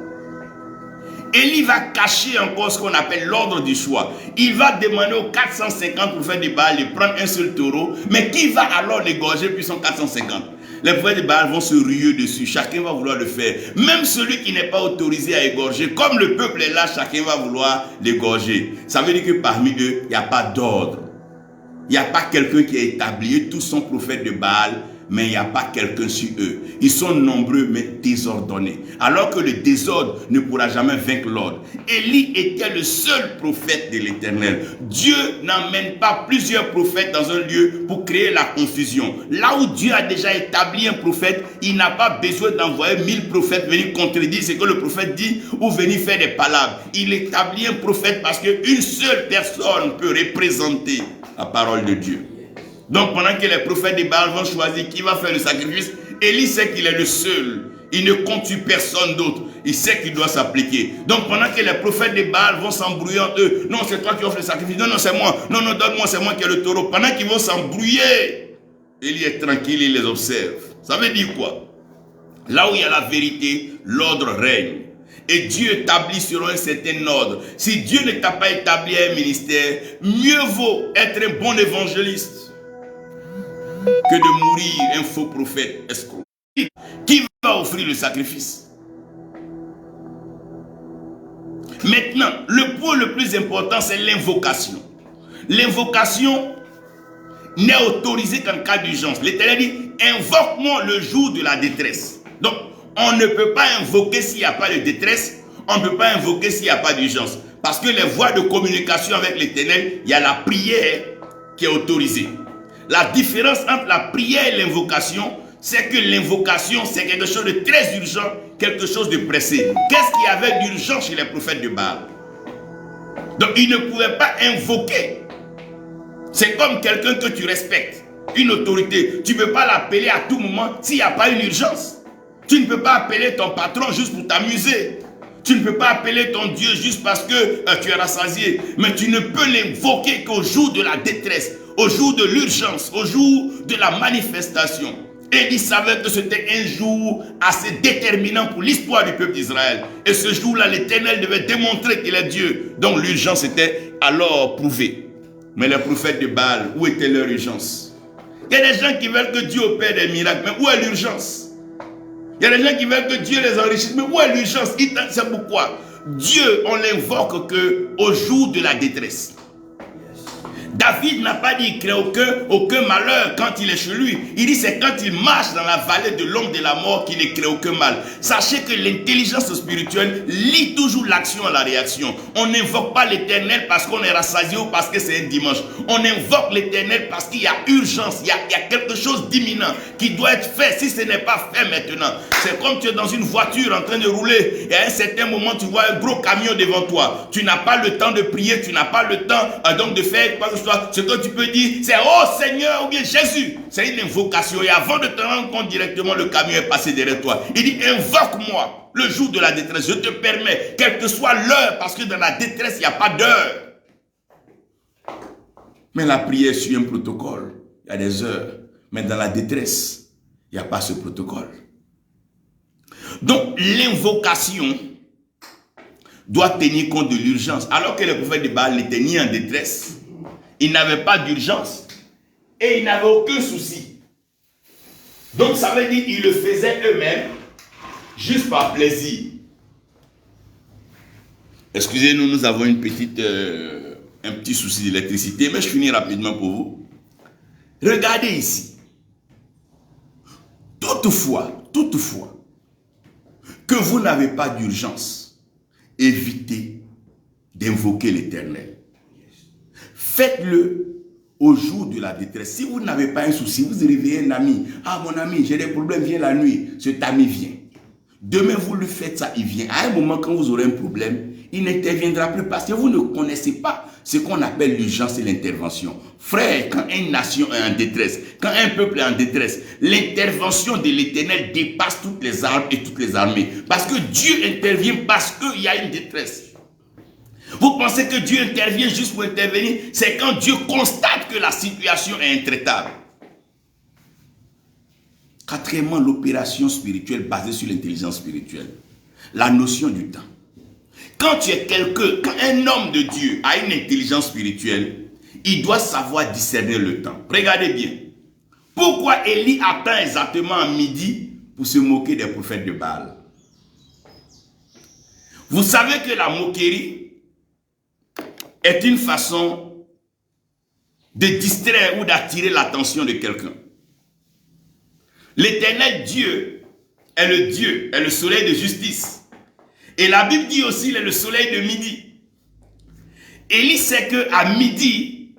Élie va cacher encore ce qu'on appelle l'ordre du choix. Il va demander aux 450 prophètes de Baal de prendre un seul taureau, mais qui va alors l'égorger puis son 450? Les prophètes de Baal vont se ruer dessus, chacun va vouloir le faire. Même celui qui n'est pas autorisé à égorger, comme le peuple est là, chacun va vouloir l'égorger. Ça veut dire que parmi eux, il n'y a pas d'ordre. Il n'y a pas quelqu'un qui est établi, tous sont prophètes de Baal, mais il n'y a pas quelqu'un sur eux. Ils sont nombreux mais désordonnés. Alors que le désordre ne pourra jamais vaincre l'ordre. Élie était le seul prophète de l'Éternel. Dieu n'emmène pas plusieurs prophètes dans un lieu pour créer la confusion. Là où Dieu a déjà établi un prophète, il n'a pas besoin d'envoyer 1000 prophètes venir contredire ce que le prophète dit ou venir faire des palabres. Il établit un prophète parce qu'une seule personne peut représenter la parole de Dieu. Donc pendant que les prophètes de Baal vont choisir qui va faire le sacrifice, Élie sait qu'il est le seul. Il ne compte sur personne d'autre. Il sait qu'il doit s'appliquer. Donc pendant que les prophètes de Baal vont s'embrouiller entre eux, non c'est toi qui offres le sacrifice, non c'est moi, non donne-moi, c'est moi qui ai le taureau. Pendant qu'ils vont s'embrouiller, Élie est tranquille, il les observe. Ça veut dire quoi? Là où il y a la vérité, l'ordre règne. Et Dieu établit selon un certain ordre. Si Dieu ne t'a pas établi un ministère, mieux vaut être un bon évangéliste que de mourir un faux prophète escroc. Qui va offrir le sacrifice? Maintenant, le point le plus important, c'est l'invocation. L'invocation n'est autorisée qu'en cas d'urgence. L'Éternel dit, invoque-moi le jour de la détresse. Donc, on ne peut pas invoquer s'il n'y a pas de détresse. On ne peut pas invoquer s'il n'y a pas d'urgence. Parce que les voies de communication avec l'Éternel, il y a la prière qui est autorisée. La différence entre la prière et l'invocation, c'est que l'invocation, c'est quelque chose de très urgent, quelque chose de pressé. Qu'est-ce qu'il y avait d'urgent chez les prophètes de Baal? Donc, ils ne pouvaient pas invoquer. C'est comme quelqu'un que tu respectes, une autorité. Tu ne peux pas l'appeler à tout moment s'il n'y a pas une urgence. Tu ne peux pas appeler ton patron juste pour t'amuser. Tu ne peux pas appeler ton Dieu juste parce que tu es rassasié. Mais tu ne peux l'invoquer qu'au jour de la détresse, au jour de l'urgence, au jour de la manifestation. Et il savait que c'était un jour assez déterminant pour l'histoire du peuple d'Israël. Et ce jour-là, l'Éternel devait démontrer qu'il est Dieu. Donc l'urgence était alors prouvée. Mais les prophètes de Baal, où était leur urgence? Il y a des gens qui veulent que Dieu opère des miracles, mais où est l'urgence? Il y a des gens qui veulent que Dieu les enrichisse, mais où est l'urgence? C'est pourquoi Dieu, on l'invoque qu'au jour de la détresse. David n'a pas dit qu'il ne crée aucun malheur quand il est chez lui. Il dit c'est quand il marche dans la vallée de l'ombre de la mort qu'il ne crée aucun mal. Sachez que l'intelligence spirituelle lie toujours l'action à la réaction. On n'invoque pas l'Éternel parce qu'on est rassasié ou parce que c'est un dimanche. On invoque l'Éternel parce qu'il y a urgence, il y a quelque chose d'imminent qui doit être fait. Si ce n'est pas fait maintenant, c'est comme tu es dans une voiture en train de rouler et à un certain moment tu vois un gros camion devant toi. Tu n'as pas le temps de prier, tu n'as pas le temps donc de faire quoi que ce soit. toi, ce que tu peux dire, c'est oh Seigneur ou bien Jésus. C'est une invocation. Et avant de te rendre compte directement, le camion est passé derrière toi. Il dit, invoque-moi le jour de la détresse. Je te permets, quelle que soit l'heure, parce que dans la détresse, il n'y a pas d'heure. Mais la prière suit un protocole. Il y a des heures. Mais dans la détresse, il n'y a pas ce protocole. Donc, l'invocation doit tenir compte de l'urgence. Alors que le prophète de Baal n'était ni en détresse, il n'avait pas d'urgence et il n'avait aucun souci. Donc, ça veut dire qu'ils le faisaient eux-mêmes juste par plaisir. Excusez-nous, nous avons un petit souci d'électricité, mais je finis rapidement pour vous. Regardez ici. Toutefois, que vous n'avez pas d'urgence, évitez d'invoquer l'Éternel. Faites-le au jour de la détresse. Si vous n'avez pas un souci, vous réveillez un ami. Ah, mon ami, j'ai des problèmes, viens la nuit. Cet ami vient. Demain, vous lui faites ça, il vient. À un moment, quand vous aurez un problème, il n'interviendra plus parce que vous ne connaissez pas ce qu'on appelle l'urgence et l'intervention. Frère, quand une nation est en détresse, quand un peuple est en détresse, l'intervention de l'Éternel dépasse toutes les armes et toutes les armées. Parce que Dieu intervient parce qu'il y a une détresse. Vous pensez que Dieu intervient juste pour intervenir? C'est quand Dieu constate que la situation est intraitable. Quatrièmement, l'opération spirituelle basée sur l'intelligence spirituelle. La notion du temps. Quand tu es quelqu'un, quand un homme de Dieu a une intelligence spirituelle, il doit savoir discerner le temps. Regardez bien. Pourquoi Élie attend exactement à midi pour se moquer des prophètes de Baal? Vous savez que la moquerie est une façon de distraire ou d'attirer l'attention de quelqu'un. L'Éternel Dieu est le soleil de justice. Et la Bible dit aussi qu'il est le soleil de midi. Élie sait qu'à midi,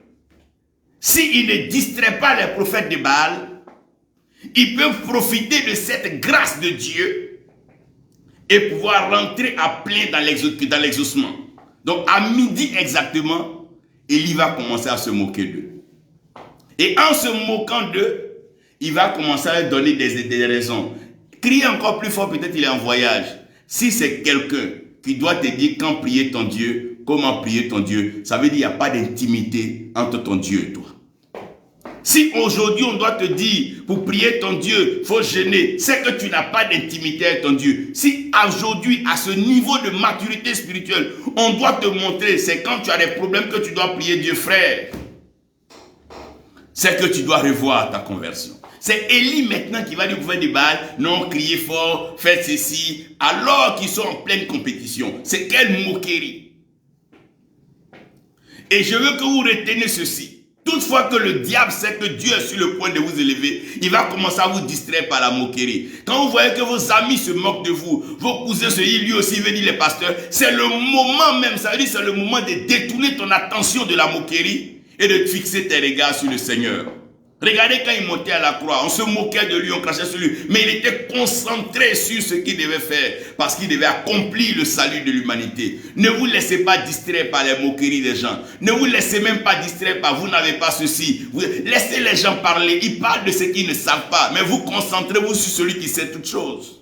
s'il ne distrait pas les prophètes de Baal, ils peuvent profiter de cette grâce de Dieu et pouvoir rentrer à plein dans l'exaucement. Donc à midi exactement, Élie va commencer à se moquer d'eux. Et en se moquant d'eux, il va commencer à leur donner des raisons. Crier encore plus fort, peut-être il est en voyage. Si c'est quelqu'un qui doit te dire quand prier ton Dieu, comment prier ton Dieu, ça veut dire qu'il n'y a pas d'intimité entre ton Dieu et toi. Si aujourd'hui on doit te dire pour prier ton Dieu, il faut jeûner, c'est que tu n'as pas d'intimité avec ton Dieu. Si aujourd'hui, à ce niveau de maturité spirituelle, on doit te montrer, c'est quand tu as des problèmes que tu dois prier Dieu, frère. C'est que tu dois revoir ta conversion. C'est Élie maintenant qui va dire au prophète de Baal, non, criez fort, faites ceci, alors qu'ils sont en pleine compétition. C'est quelle moquerie. Et je veux que vous reteniez ceci. Toutefois que le diable sait que Dieu est sur le point de vous élever, il va commencer à vous distraire par la moquerie. Quand vous voyez que vos amis se moquent de vous, vos cousins se disent, lui aussi veut dire les pasteurs, c'est le moment même, ça veut dire c'est le moment de détourner ton attention de la moquerie et de fixer tes regards sur le Seigneur. Regardez quand il montait à la croix, on se moquait de lui, on crachait sur lui, mais il était concentré sur ce qu'il devait faire, parce qu'il devait accomplir le salut de l'humanité. Ne vous laissez pas distraire par les moqueries des gens. Ne vous laissez même pas distraire par vous n'avez pas ceci. Laissez les gens parler, ils parlent de ce qu'ils ne savent pas, mais vous concentrez-vous sur celui qui sait toutes choses.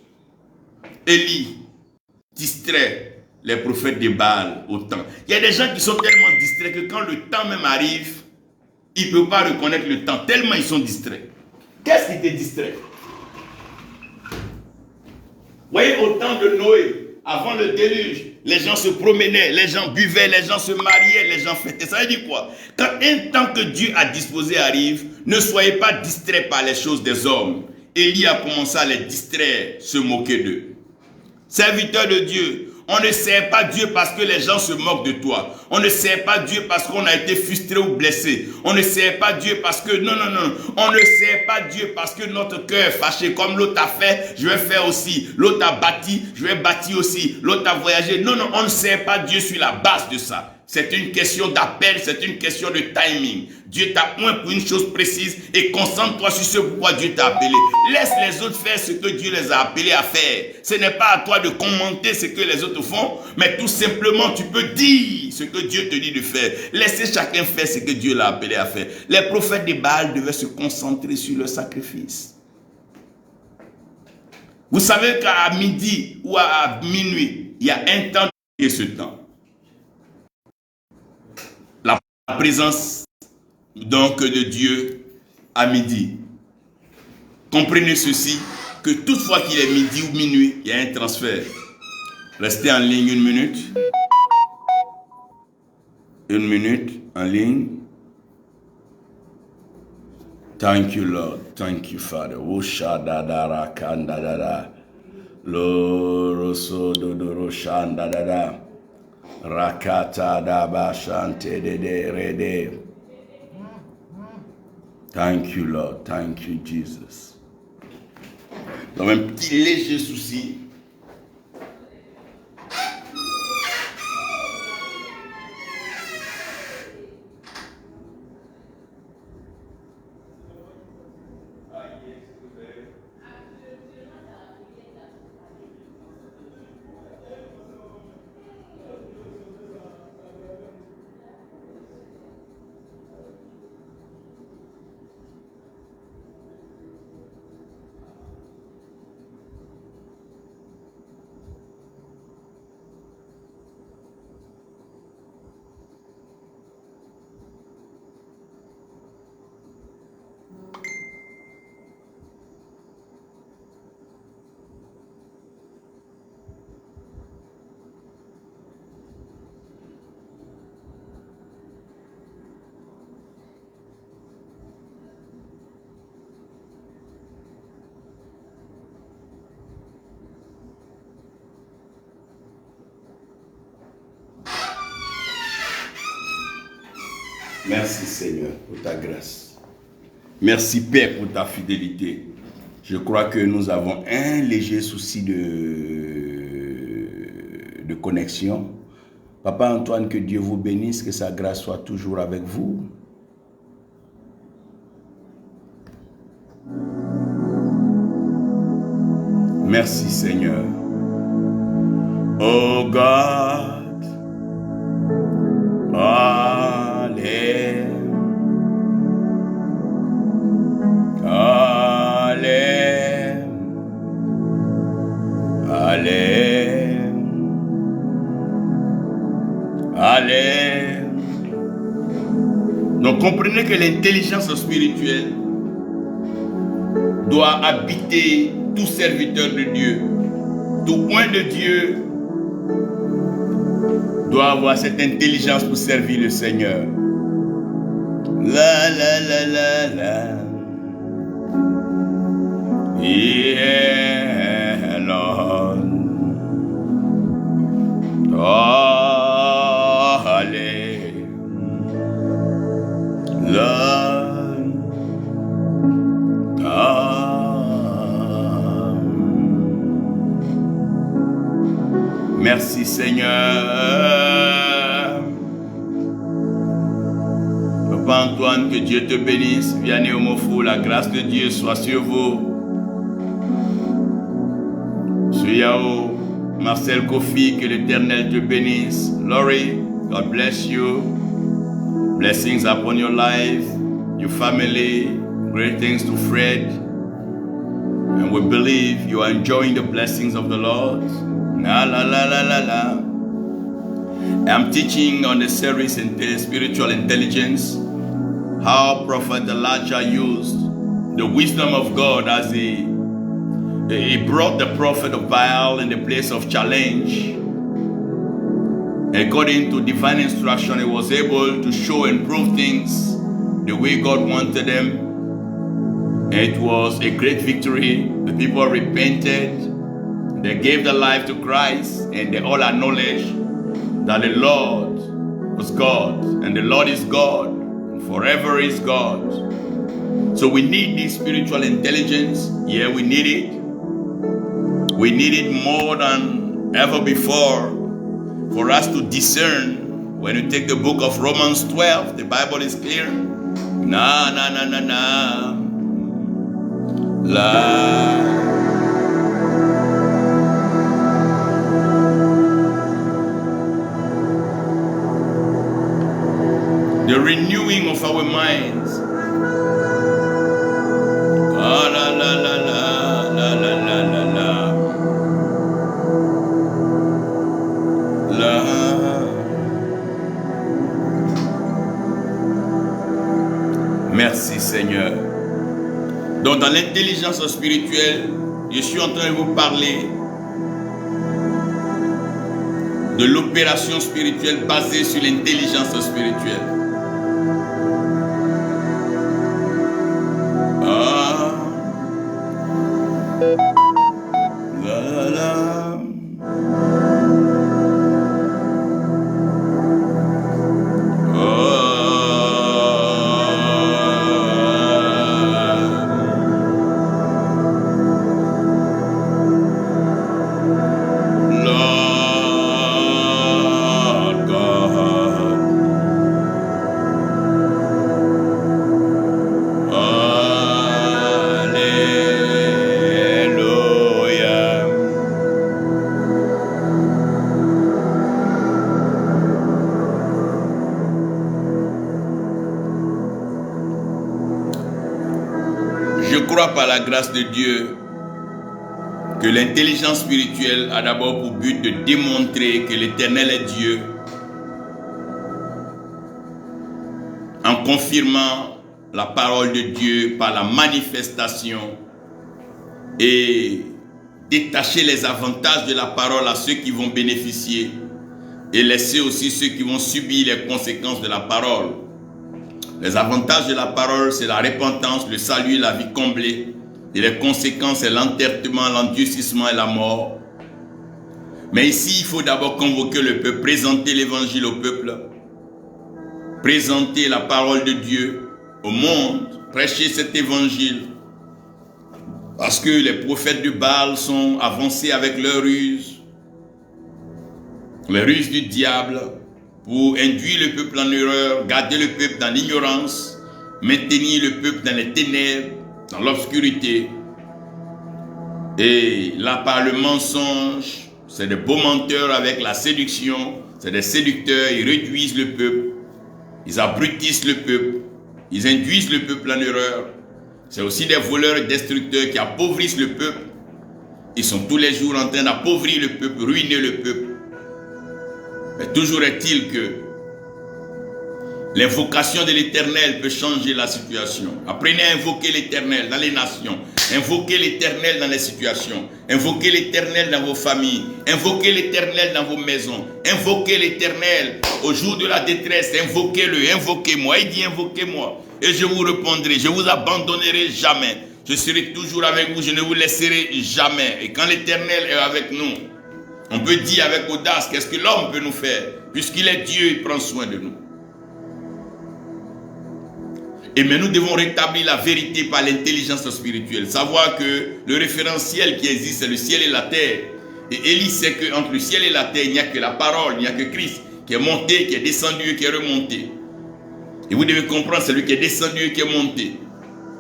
Élie distrait les prophètes de Baal au temps. Il y a des gens qui sont tellement distraits que quand le temps même arrive, ils ne peuvent pas reconnaître le temps, tellement ils sont distraits. Qu'est-ce qui te distrait? Vous voyez, au temps de Noé, avant le déluge, les gens se promenaient, les gens buvaient, les gens se mariaient, les gens fêtaient. Ça veut dire quoi? Quand un temps que Dieu a disposé arrive, ne soyez pas distraits par les choses des hommes. Élie a commencé à les distraire, se moquer d'eux. Serviteurs de Dieu, on ne sert pas Dieu parce que les gens se moquent de toi. On ne sert pas Dieu parce qu'on a été frustré ou blessé. On ne sert pas Dieu parce que... Non. On ne sert pas Dieu parce que notre cœur est fâché. Comme l'autre a fait, je vais faire aussi. L'autre a bâti, je vais bâtir aussi. L'autre a voyagé. Non, on ne sert pas Dieu sur la base de ça. C'est une question d'appel, c'est une question de timing. Dieu t'a point pour une chose précise et concentre-toi sur ce pourquoi Dieu t'a appelé. Laisse les autres faire ce que Dieu les a appelés à faire. Ce n'est pas à toi de commenter ce que les autres font, mais tout simplement tu peux dire ce que Dieu te dit de faire. Laissez chacun faire ce que Dieu l'a appelé à faire. Les prophètes de Baal devaient se concentrer sur le sacrifice. Vous savez qu'à midi ou à minuit, il y a un temps et ce temps. La présence donc de Dieu à midi. Comprenez ceci, que toutefois qu'il est midi ou minuit, il y a un transfert. Restez en ligne 1 minute. 1 minute en ligne. Thank you, Lord. Thank you, Father. Oshadadara kandadada. Loroso dodoro shandadada. Rakata daba shante dede rede. Thank you, Lord. Thank you, Jesus. Dans un petit léger souci. Merci Seigneur pour ta grâce. Merci Père pour ta fidélité. Je crois que nous avons un léger souci de connexion. Papa Antoine, que Dieu vous bénisse, que sa grâce soit toujours avec vous. Merci Seigneur. Oh God. Allez. Allez. Allez. Allez. Donc comprenez que l'intelligence spirituelle doit habiter tout serviteur de Dieu. Tout point de Dieu doit avoir cette intelligence pour servir le Seigneur. La la la la la. Yeah, Lord. Oh, allez. Lord. Oh. Merci Seigneur. Papa Antoine, que Dieu te bénisse. Vianney Omofo, la grâce de Dieu soit sur vous. Yao, Marcel Kofi, que l'Éternel te bénisse. Laurie, God bless you. Blessings upon your life, your family. Great things to Fred. And we believe you are enjoying the blessings of the Lord. La la la la la la. I'm teaching on the series in spiritual intelligence, how Prophet Elijah used the wisdom of God as he brought the prophet of Baal in the place of challenge. According to divine instruction, he was able to show and prove things the way God wanted them. It was a great victory. The people repented. They gave their life to Christ, and they all acknowledged that the Lord was God, and the Lord is God, and forever is God. So we need this spiritual intelligence. Yeah, we need it. We need it more than ever before for us to discern When you take the book of Romans 12, the Bible is clear. Na, na, na, na, na. La. The renewing of our minds. Ah, la, la, la, la, la, la, la, la, la. La. Merci Seigneur. Donc dans l'intelligence spirituelle, je suis en train de vous parler de l'opération spirituelle basée sur l'intelligence spirituelle. Par la grâce de Dieu que l'intelligence spirituelle a d'abord pour but de démontrer que l'Éternel est Dieu en confirmant la parole de Dieu par la manifestation et détacher les avantages de la parole à ceux qui vont bénéficier et laisser aussi ceux qui vont subir les conséquences de la parole. Les avantages de la parole, c'est la repentance, le salut, la vie comblée. Et les conséquences, c'est l'enterrement, l'endurcissement et la mort. Mais ici, il faut d'abord convoquer le peuple, présenter l'évangile au peuple, présenter la parole de Dieu au monde, prêcher cet évangile. Parce que les prophètes de Baal sont avancés avec leurs ruses, les ruses du diable, pour induire le peuple en erreur, garder le peuple dans l'ignorance, maintenir le peuple dans les ténèbres, dans l'obscurité. Et là, par le mensonge, c'est des beaux menteurs avec la séduction, c'est des séducteurs, ils réduisent le peuple, ils abrutissent le peuple, ils induisent le peuple en erreur. C'est aussi des voleurs et destructeurs qui appauvrissent le peuple. Ils sont tous les jours en train d'appauvrir le peuple, ruiner le peuple. Mais toujours est-il que l'invocation de l'Éternel peut changer la situation. Apprenez à invoquer l'Éternel dans les nations. Invoquez l'Éternel dans les situations. Invoquez l'Éternel dans vos familles. Invoquez l'Éternel dans vos maisons. Invoquez l'Éternel au jour de la détresse. Invoquez-le, invoquez-moi. Il dit invoquez-moi et je vous répondrai. Je vous abandonnerai jamais. Je serai toujours avec vous. Je ne vous laisserai jamais. Et quand l'Éternel est avec nous, on peut dire avec audace, qu'est-ce que l'homme peut nous faire? Puisqu'il est Dieu, il prend soin de nous. Et mais nous devons rétablir la vérité par l'intelligence spirituelle. Savoir que le référentiel qui existe, c'est le ciel et la terre. Et Élie sait qu'entre le ciel et la terre, il n'y a que la parole, il n'y a que Christ qui est monté, qui est descendu et qui est remonté. Et vous devez comprendre, c'est lui qui est descendu et qui est monté.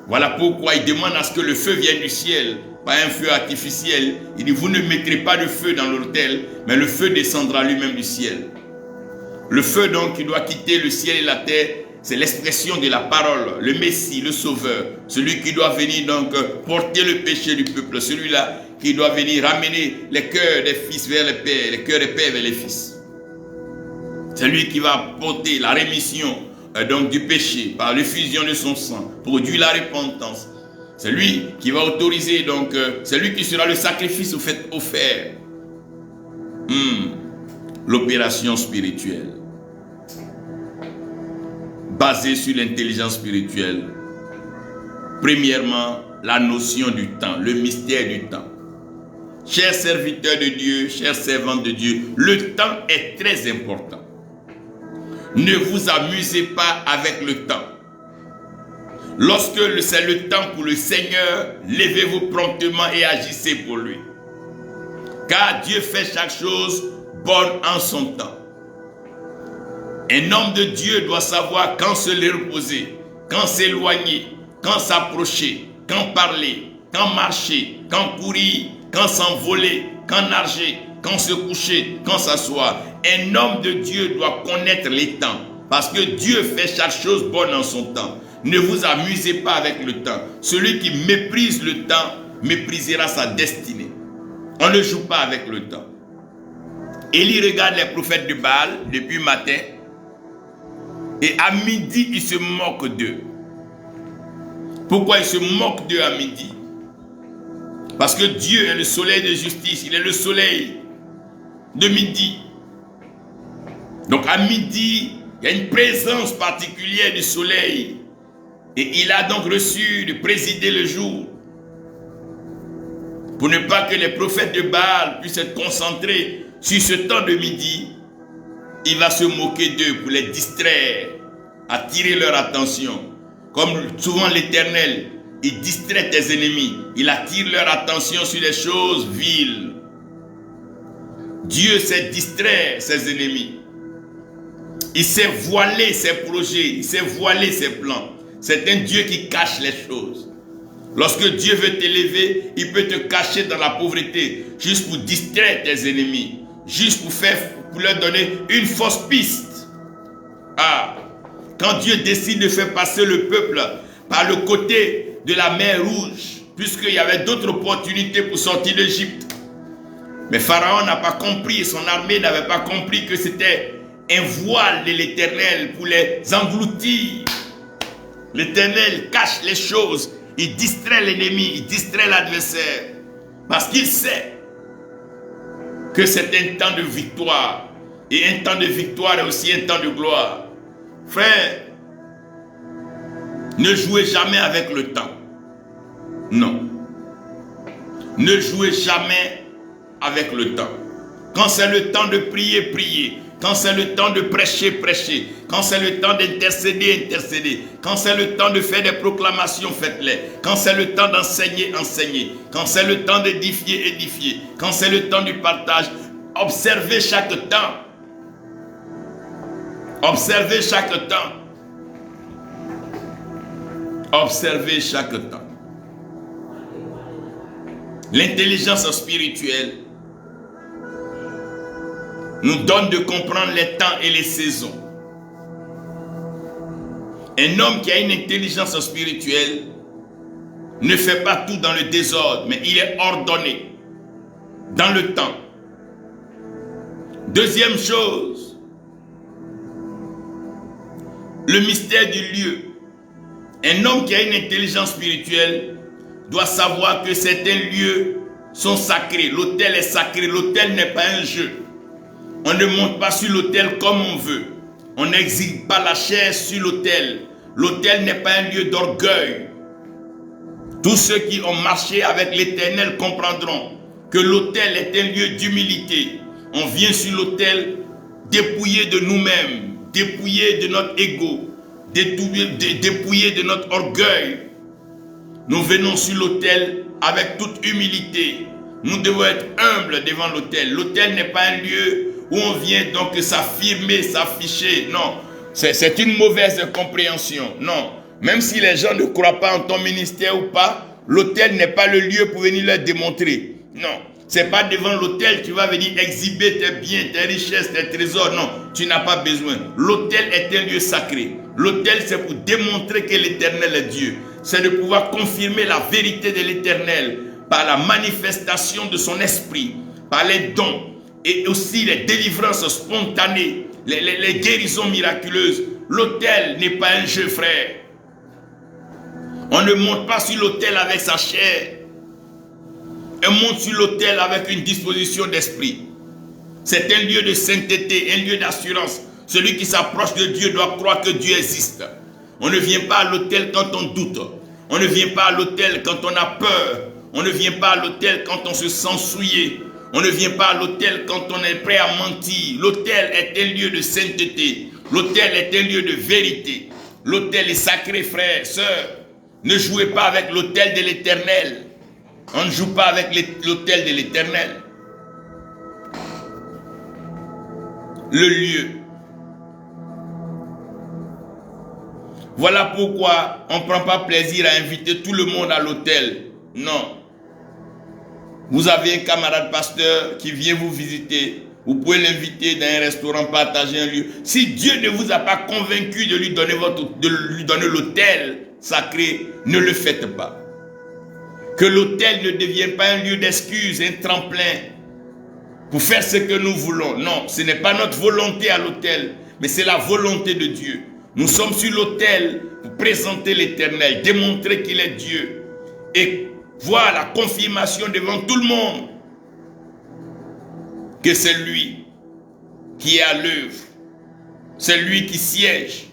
Voilà pourquoi il demande à ce que le feu vienne du ciel, pas un feu artificiel. Il dit, vous ne mettrez pas de feu dans l'autel, mais le feu descendra lui-même du ciel. Le feu donc qui doit quitter le ciel et la terre, c'est l'expression de la parole, le Messie, le Sauveur, celui qui doit venir donc porter le péché du peuple, celui-là qui doit venir ramener les cœurs des fils vers les pères, les cœurs des pères vers les fils. C'est lui qui va porter la rémission donc du péché par l'effusion de son sang, produire la repentance. C'est lui qui va autoriser donc, c'est lui qui sera le sacrifice offert. L'opération spirituelle. Basée sur l'intelligence spirituelle. Premièrement, la notion du temps, le mystère du temps. Chers serviteurs de Dieu, chers servantes de Dieu, le temps est très important. Ne vous amusez pas avec le temps. Lorsque c'est le temps pour le Seigneur, levez-vous promptement et agissez pour lui. Car Dieu fait chaque chose bonne en son temps. Un homme de Dieu doit savoir quand se reposer, quand s'éloigner, quand s'approcher, quand parler, quand marcher, quand courir, quand s'envoler, quand nager, quand se coucher, quand s'asseoir. Un homme de Dieu doit connaître les temps, parce que Dieu fait chaque chose bonne en son temps. Ne vous amusez pas avec le temps. Celui qui méprise le temps méprisera sa destinée. On ne joue pas avec le temps. Élie regarde les prophètes de Baal depuis le matin, et à midi, il se moque d'eux. Pourquoi il se moque d'eux à midi? Parce que Dieu est le soleil de justice. Il est le soleil de midi. Donc à midi, il y a une présence particulière du soleil. Et il a donc reçu de présider le jour. Pour ne pas que les prophètes de Baal puissent être concentrés sur ce temps de midi, il va se moquer d'eux pour les distraire, attirer leur attention. Comme souvent l'Éternel, il distrait tes ennemis, il attire leur attention sur les choses viles. Dieu sait distraire ses ennemis. Il sait voiler ses projets, il sait voiler ses plans. C'est un Dieu qui cache les choses. Lorsque Dieu veut t'élever, il peut te cacher dans la pauvreté, juste pour distraire tes ennemis, juste pour leur donner une fausse piste. Ah, quand Dieu décide de faire passer le peuple par le côté de la mer Rouge, puisqu'il y avait d'autres opportunités pour sortir d'Égypte. Mais Pharaon n'a pas compris, son armée n'avait pas compris que c'était un voile de l'Éternel pour les engloutir. L'Éternel cache les choses, il distrait l'ennemi, il distrait l'adversaire, parce qu'il sait que c'est un temps de victoire, et un temps de victoire est aussi un temps de gloire. Frère, ne jouez jamais avec le temps. Non. Ne jouez jamais avec le temps. Quand c'est le temps de prier, priez. Quand c'est le temps de prêcher, prêchez. Quand c'est le temps d'intercéder, intercédez. Quand c'est le temps de faire des proclamations, faites-les. Quand c'est le temps d'enseigner, enseignez. Quand c'est le temps d'édifier, édifiez. Quand c'est le temps du partage, observez chaque temps. Observez chaque temps. Observez chaque temps. L'intelligence spirituelle nous donne de comprendre les temps et les saisons. Un homme qui a une intelligence spirituelle ne fait pas tout dans le désordre, mais il est ordonné dans le temps. Deuxième chose, le mystère du lieu. Un homme qui a une intelligence spirituelle doit savoir que certains lieux sont sacrés. L'autel est sacré, l'autel n'est pas un jeu. On ne monte pas sur l'autel comme on veut. On n'exhibe pas la chair sur l'autel. L'autel n'est pas un lieu d'orgueil. Tous ceux qui ont marché avec l'Éternel comprendront que l'autel est un lieu d'humilité. On vient sur l'autel dépouillé de nous-mêmes, dépouillé de notre ego, dépouillé de notre orgueil. Nous venons sur l'autel avec toute humilité. Nous devons être humbles devant l'autel. L'autel n'est pas un lieu où on vient donc s'affirmer, s'afficher. Non, c'est une mauvaise compréhension. Non, même si les gens ne croient pas en ton ministère ou pas, l'autel n'est pas le lieu pour venir leur démontrer. Non, c'est pas devant l'autel que tu vas venir exhiber tes biens, tes richesses, tes trésors. Non, tu n'as pas besoin. L'autel est un lieu sacré. L'autel, c'est pour démontrer que l'Éternel est Dieu. C'est de pouvoir confirmer la vérité de l'Éternel par la manifestation de son esprit, par les dons et aussi les délivrances spontanées, les guérisons miraculeuses. L'autel n'est pas un jeu, frère. On ne monte pas sur l'autel avec sa chair. On monte sur l'autel avec une disposition d'esprit. C'est un lieu de sainteté, un lieu d'assurance. Celui qui s'approche de Dieu doit croire que Dieu existe. On ne vient pas à l'autel quand on doute. On ne vient pas à l'autel quand on a peur. On ne vient pas à l'autel quand on se sent souillé. On ne vient pas à l'autel quand on est prêt à mentir. L'autel est un lieu de sainteté. L'autel est un lieu de vérité. L'autel est sacré, frères, sœurs. Ne jouez pas avec l'autel de l'Éternel. On ne joue pas avec l'autel de l'Éternel. Le lieu. Voilà pourquoi on ne prend pas plaisir à inviter tout le monde à l'autel. Non. Vous avez un camarade pasteur qui vient vous visiter. Vous pouvez l'inviter dans un restaurant, partager un lieu. Si Dieu ne vous a pas convaincu de lui donner l'autel sacré, ne le faites pas. Que l'autel ne devienne pas un lieu d'excuses, un tremplin pour faire ce que nous voulons. Non, ce n'est pas notre volonté à l'autel, mais c'est la volonté de Dieu. Nous sommes sur l'autel pour présenter l'Éternel, démontrer qu'il est Dieu et voir la confirmation devant tout le monde que c'est lui qui est à l'œuvre, c'est lui qui siège,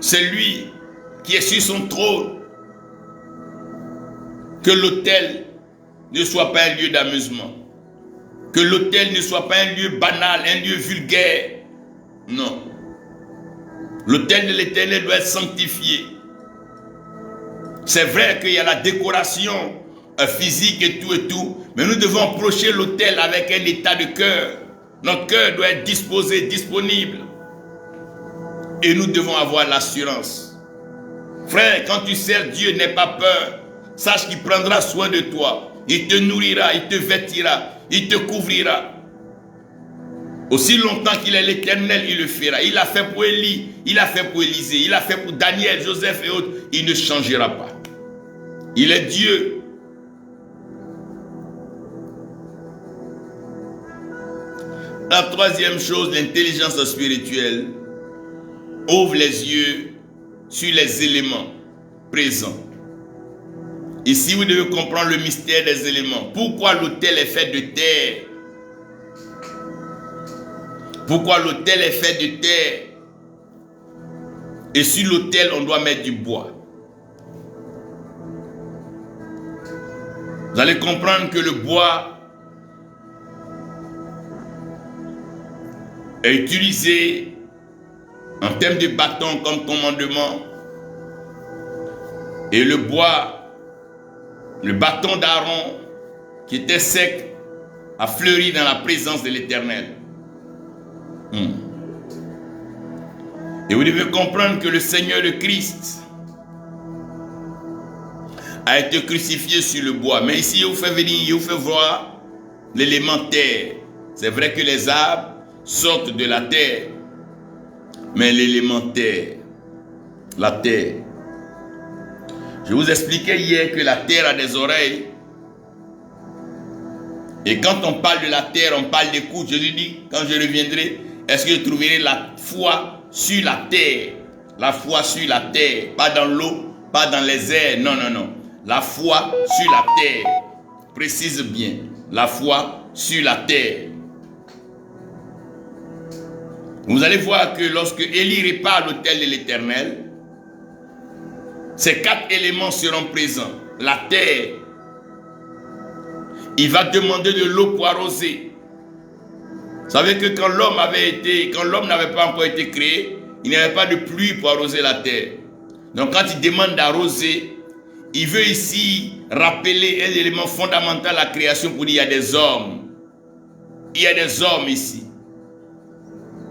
c'est lui qui est sur son trône. Que l'autel ne soit pas un lieu d'amusement, que l'autel ne soit pas un lieu banal, un lieu vulgaire. Non. L'autel de l'Éternel doit être sanctifié. C'est vrai qu'il y a la décoration physique et tout, mais nous devons approcher l'autel avec un état de cœur. Notre cœur doit être disposé, disponible. Et nous devons avoir l'assurance. Frère, quand tu sers Dieu, n'aie pas peur. Sache qu'il prendra soin de toi. Il te nourrira, il te vêtira, il te couvrira. Aussi longtemps qu'il est l'Éternel, il le fera. Il l'a fait pour Élie, il l'a fait pour Élisée, il l'a fait pour Daniel, Joseph et autres. Il ne changera pas. Il est Dieu. La troisième chose, l'intelligence spirituelle ouvre les yeux sur les éléments présents. Ici, vous devez comprendre le mystère des éléments. Pourquoi l'autel est fait de terre? Pourquoi l'autel est fait de terre? Et sur l'autel, on doit mettre du bois. Vous allez comprendre que le bois est utilisé en termes de bâton comme commandement. Et le bois, le bâton d'Aaron, qui était sec, a fleuri dans la présence de l'Éternel. Et vous devez comprendre que le Seigneur le Christ a été crucifié sur le bois. Mais ici, il vous fait venir, il vous fait voir l'élément terre. C'est vrai que les arbres sortent de la terre, mais l'élément terre, la terre. Je vous expliquais hier que la terre a des oreilles. Et quand on parle de la terre, on parle d'écoute. Jésus dit, quand je reviendrai, est-ce que je trouverai la foi sur la terre? La foi sur la terre, pas dans l'eau, pas dans les airs. Non, non, non. La foi sur la terre. Précise bien. La foi sur la terre. Vous allez voir que lorsque Élie répare l'autel de l'Éternel, ces 4 éléments seront présents. La terre. Il va demander de l'eau pour arroser. Vous savez que quand l'homme n'avait pas encore été créé, il n'y avait pas de pluie pour arroser la terre. Donc quand il demande d'arroser, il veut ici rappeler un élément fondamental à la création pour dire qu'il y a des hommes. Il y a des hommes ici.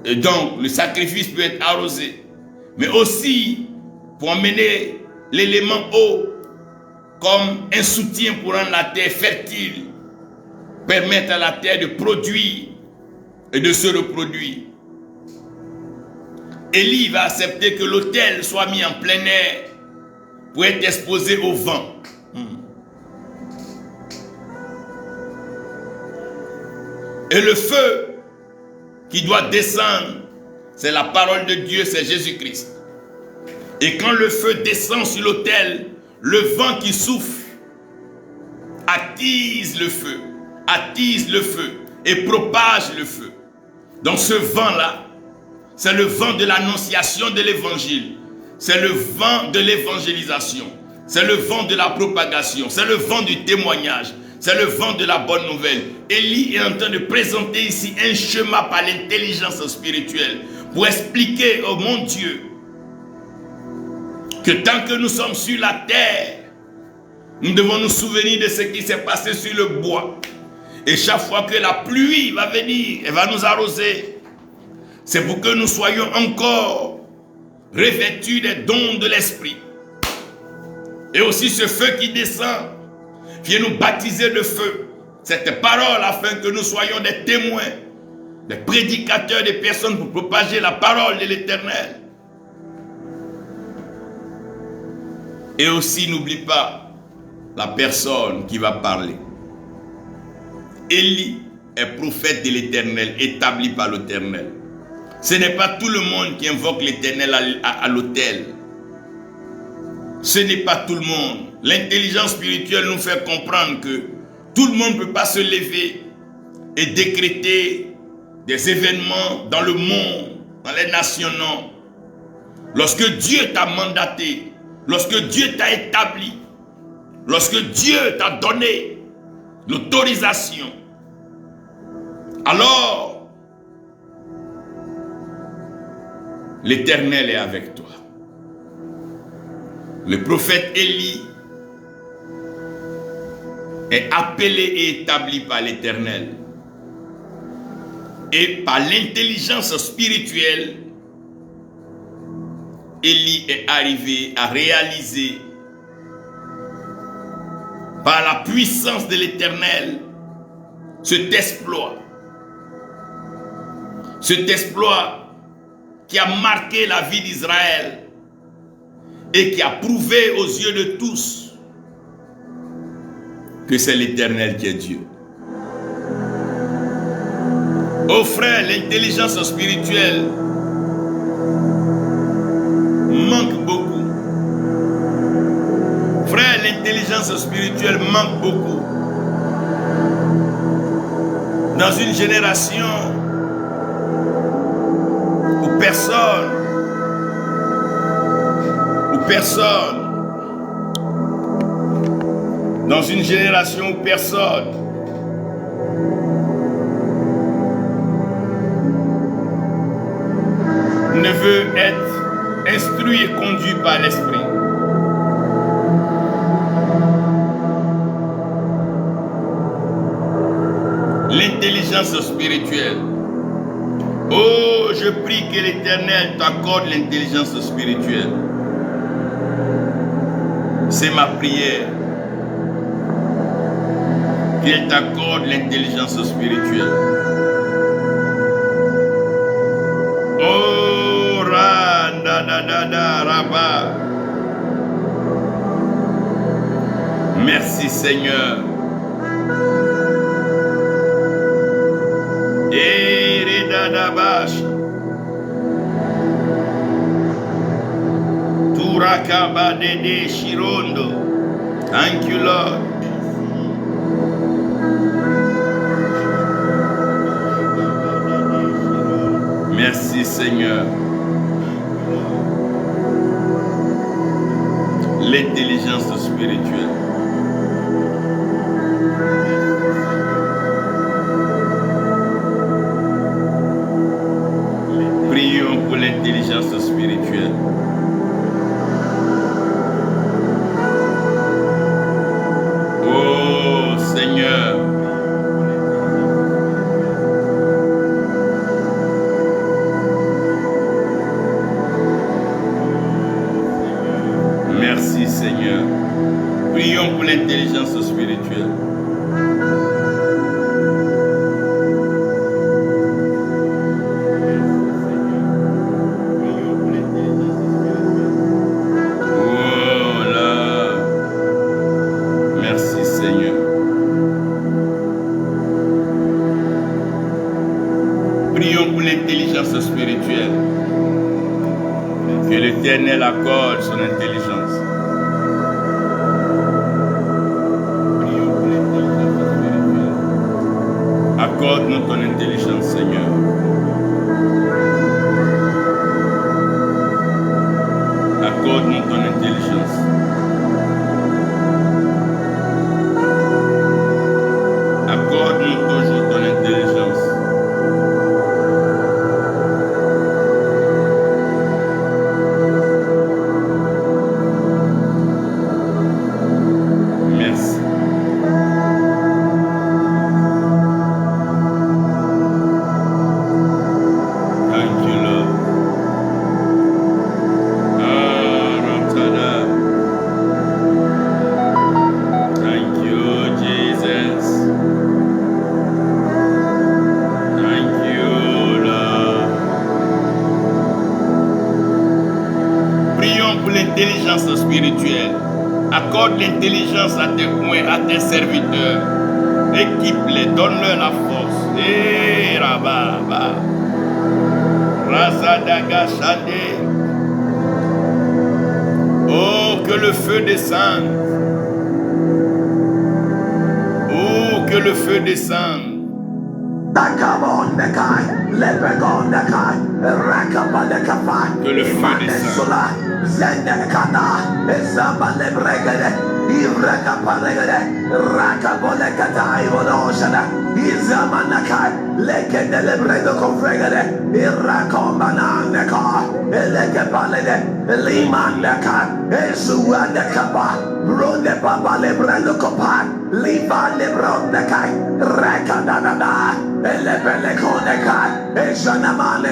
Et donc le sacrifice peut être arrosé. Mais aussi pour emmener l'élément eau comme un soutien pour rendre la terre fertile. Permettre à la terre de produire et de se reproduire. Élie va accepter que l'autel soit mis en plein air pour être exposé au vent. Et le feu qui doit descendre, c'est la parole de Dieu, c'est Jésus-Christ. Et quand le feu descend sur l'autel, le vent qui souffle attise le feu et propage le feu. Donc ce vent-là, c'est le vent de l'annonciation de l'évangile. C'est le vent de l'évangélisation. C'est le vent de la propagation. C'est le vent du témoignage. C'est le vent de la bonne nouvelle. Élie est en train de présenter ici un chemin par l'intelligence spirituelle pour expliquer au mon Dieu que tant que nous sommes sur la terre, nous devons nous souvenir de ce qui s'est passé sur le bois. Et chaque fois que la pluie va venir, elle va nous arroser. C'est pour que nous soyons encore revêtus des dons de l'Esprit. Et aussi ce feu qui descend, vient nous baptiser de feu. Cette parole afin que nous soyons des témoins, des prédicateurs, des personnes pour propager la parole de l'Éternel. Et aussi n'oublie pas la personne qui va parler. Élie est prophète de l'Éternel, établi par l'Éternel. Ce n'est pas tout le monde qui invoque l'Éternel à l'autel. Ce n'est pas tout le monde. L'intelligence spirituelle nous fait comprendre que tout le monde ne peut pas se lever et décréter des événements dans le monde, dans les nations, non. Lorsque Dieu t'a mandaté, lorsque Dieu t'a établi, lorsque Dieu t'a donné l'autorisation, alors l'Éternel est avec toi. Le prophète Élie est appelé et établi par l'Éternel. Et par l'intelligence spirituelle, Élie est arrivé à réaliser par la puissance de l'Éternel cet exploit. Cet exploit qui a marqué la vie d'Israël et qui a prouvé aux yeux de tous que c'est l'Éternel qui est Dieu. Oh frère, l'intelligence spirituelle manque beaucoup. Frère, l'intelligence spirituelle manque beaucoup. Dans une génération où personne dans une génération où personne ne veut être instruit et conduit par l'Esprit. L'intelligence spirituelle. Oh, je prie que l'Éternel t'accorde l'intelligence spirituelle. C'est ma prière. Qu'il t'accorde l'intelligence spirituelle. Oh, Rabba. Merci Seigneur. Eredadabash. Turakaba Dede Shirondo. Thank you, Lord. Merci Seigneur. L'intelligence spirituelle. Prions pour l'intelligence spirituelle. Oh Seigneur. Merci Seigneur. Prions pour l'intelligence spirituelle. Oh là. Merci Seigneur. Prions pour l'intelligence spirituelle. Que l'Éternel accorde son intelligence. Prions pour l'intelligence spirituelle. Accorde-nous ton intelligence, Seigneur. Accorde-nous ton intelligence. Accorde-nous toujours ton intelligence. l'intelligence spirituelle. Accorde l'intelligence à tes serviteurs. Équipe-les, donne-leur la force. Et Rababa. Razadaga Shande. Oh, que le feu descende. Oh, que le feu descende. Que le feu descende.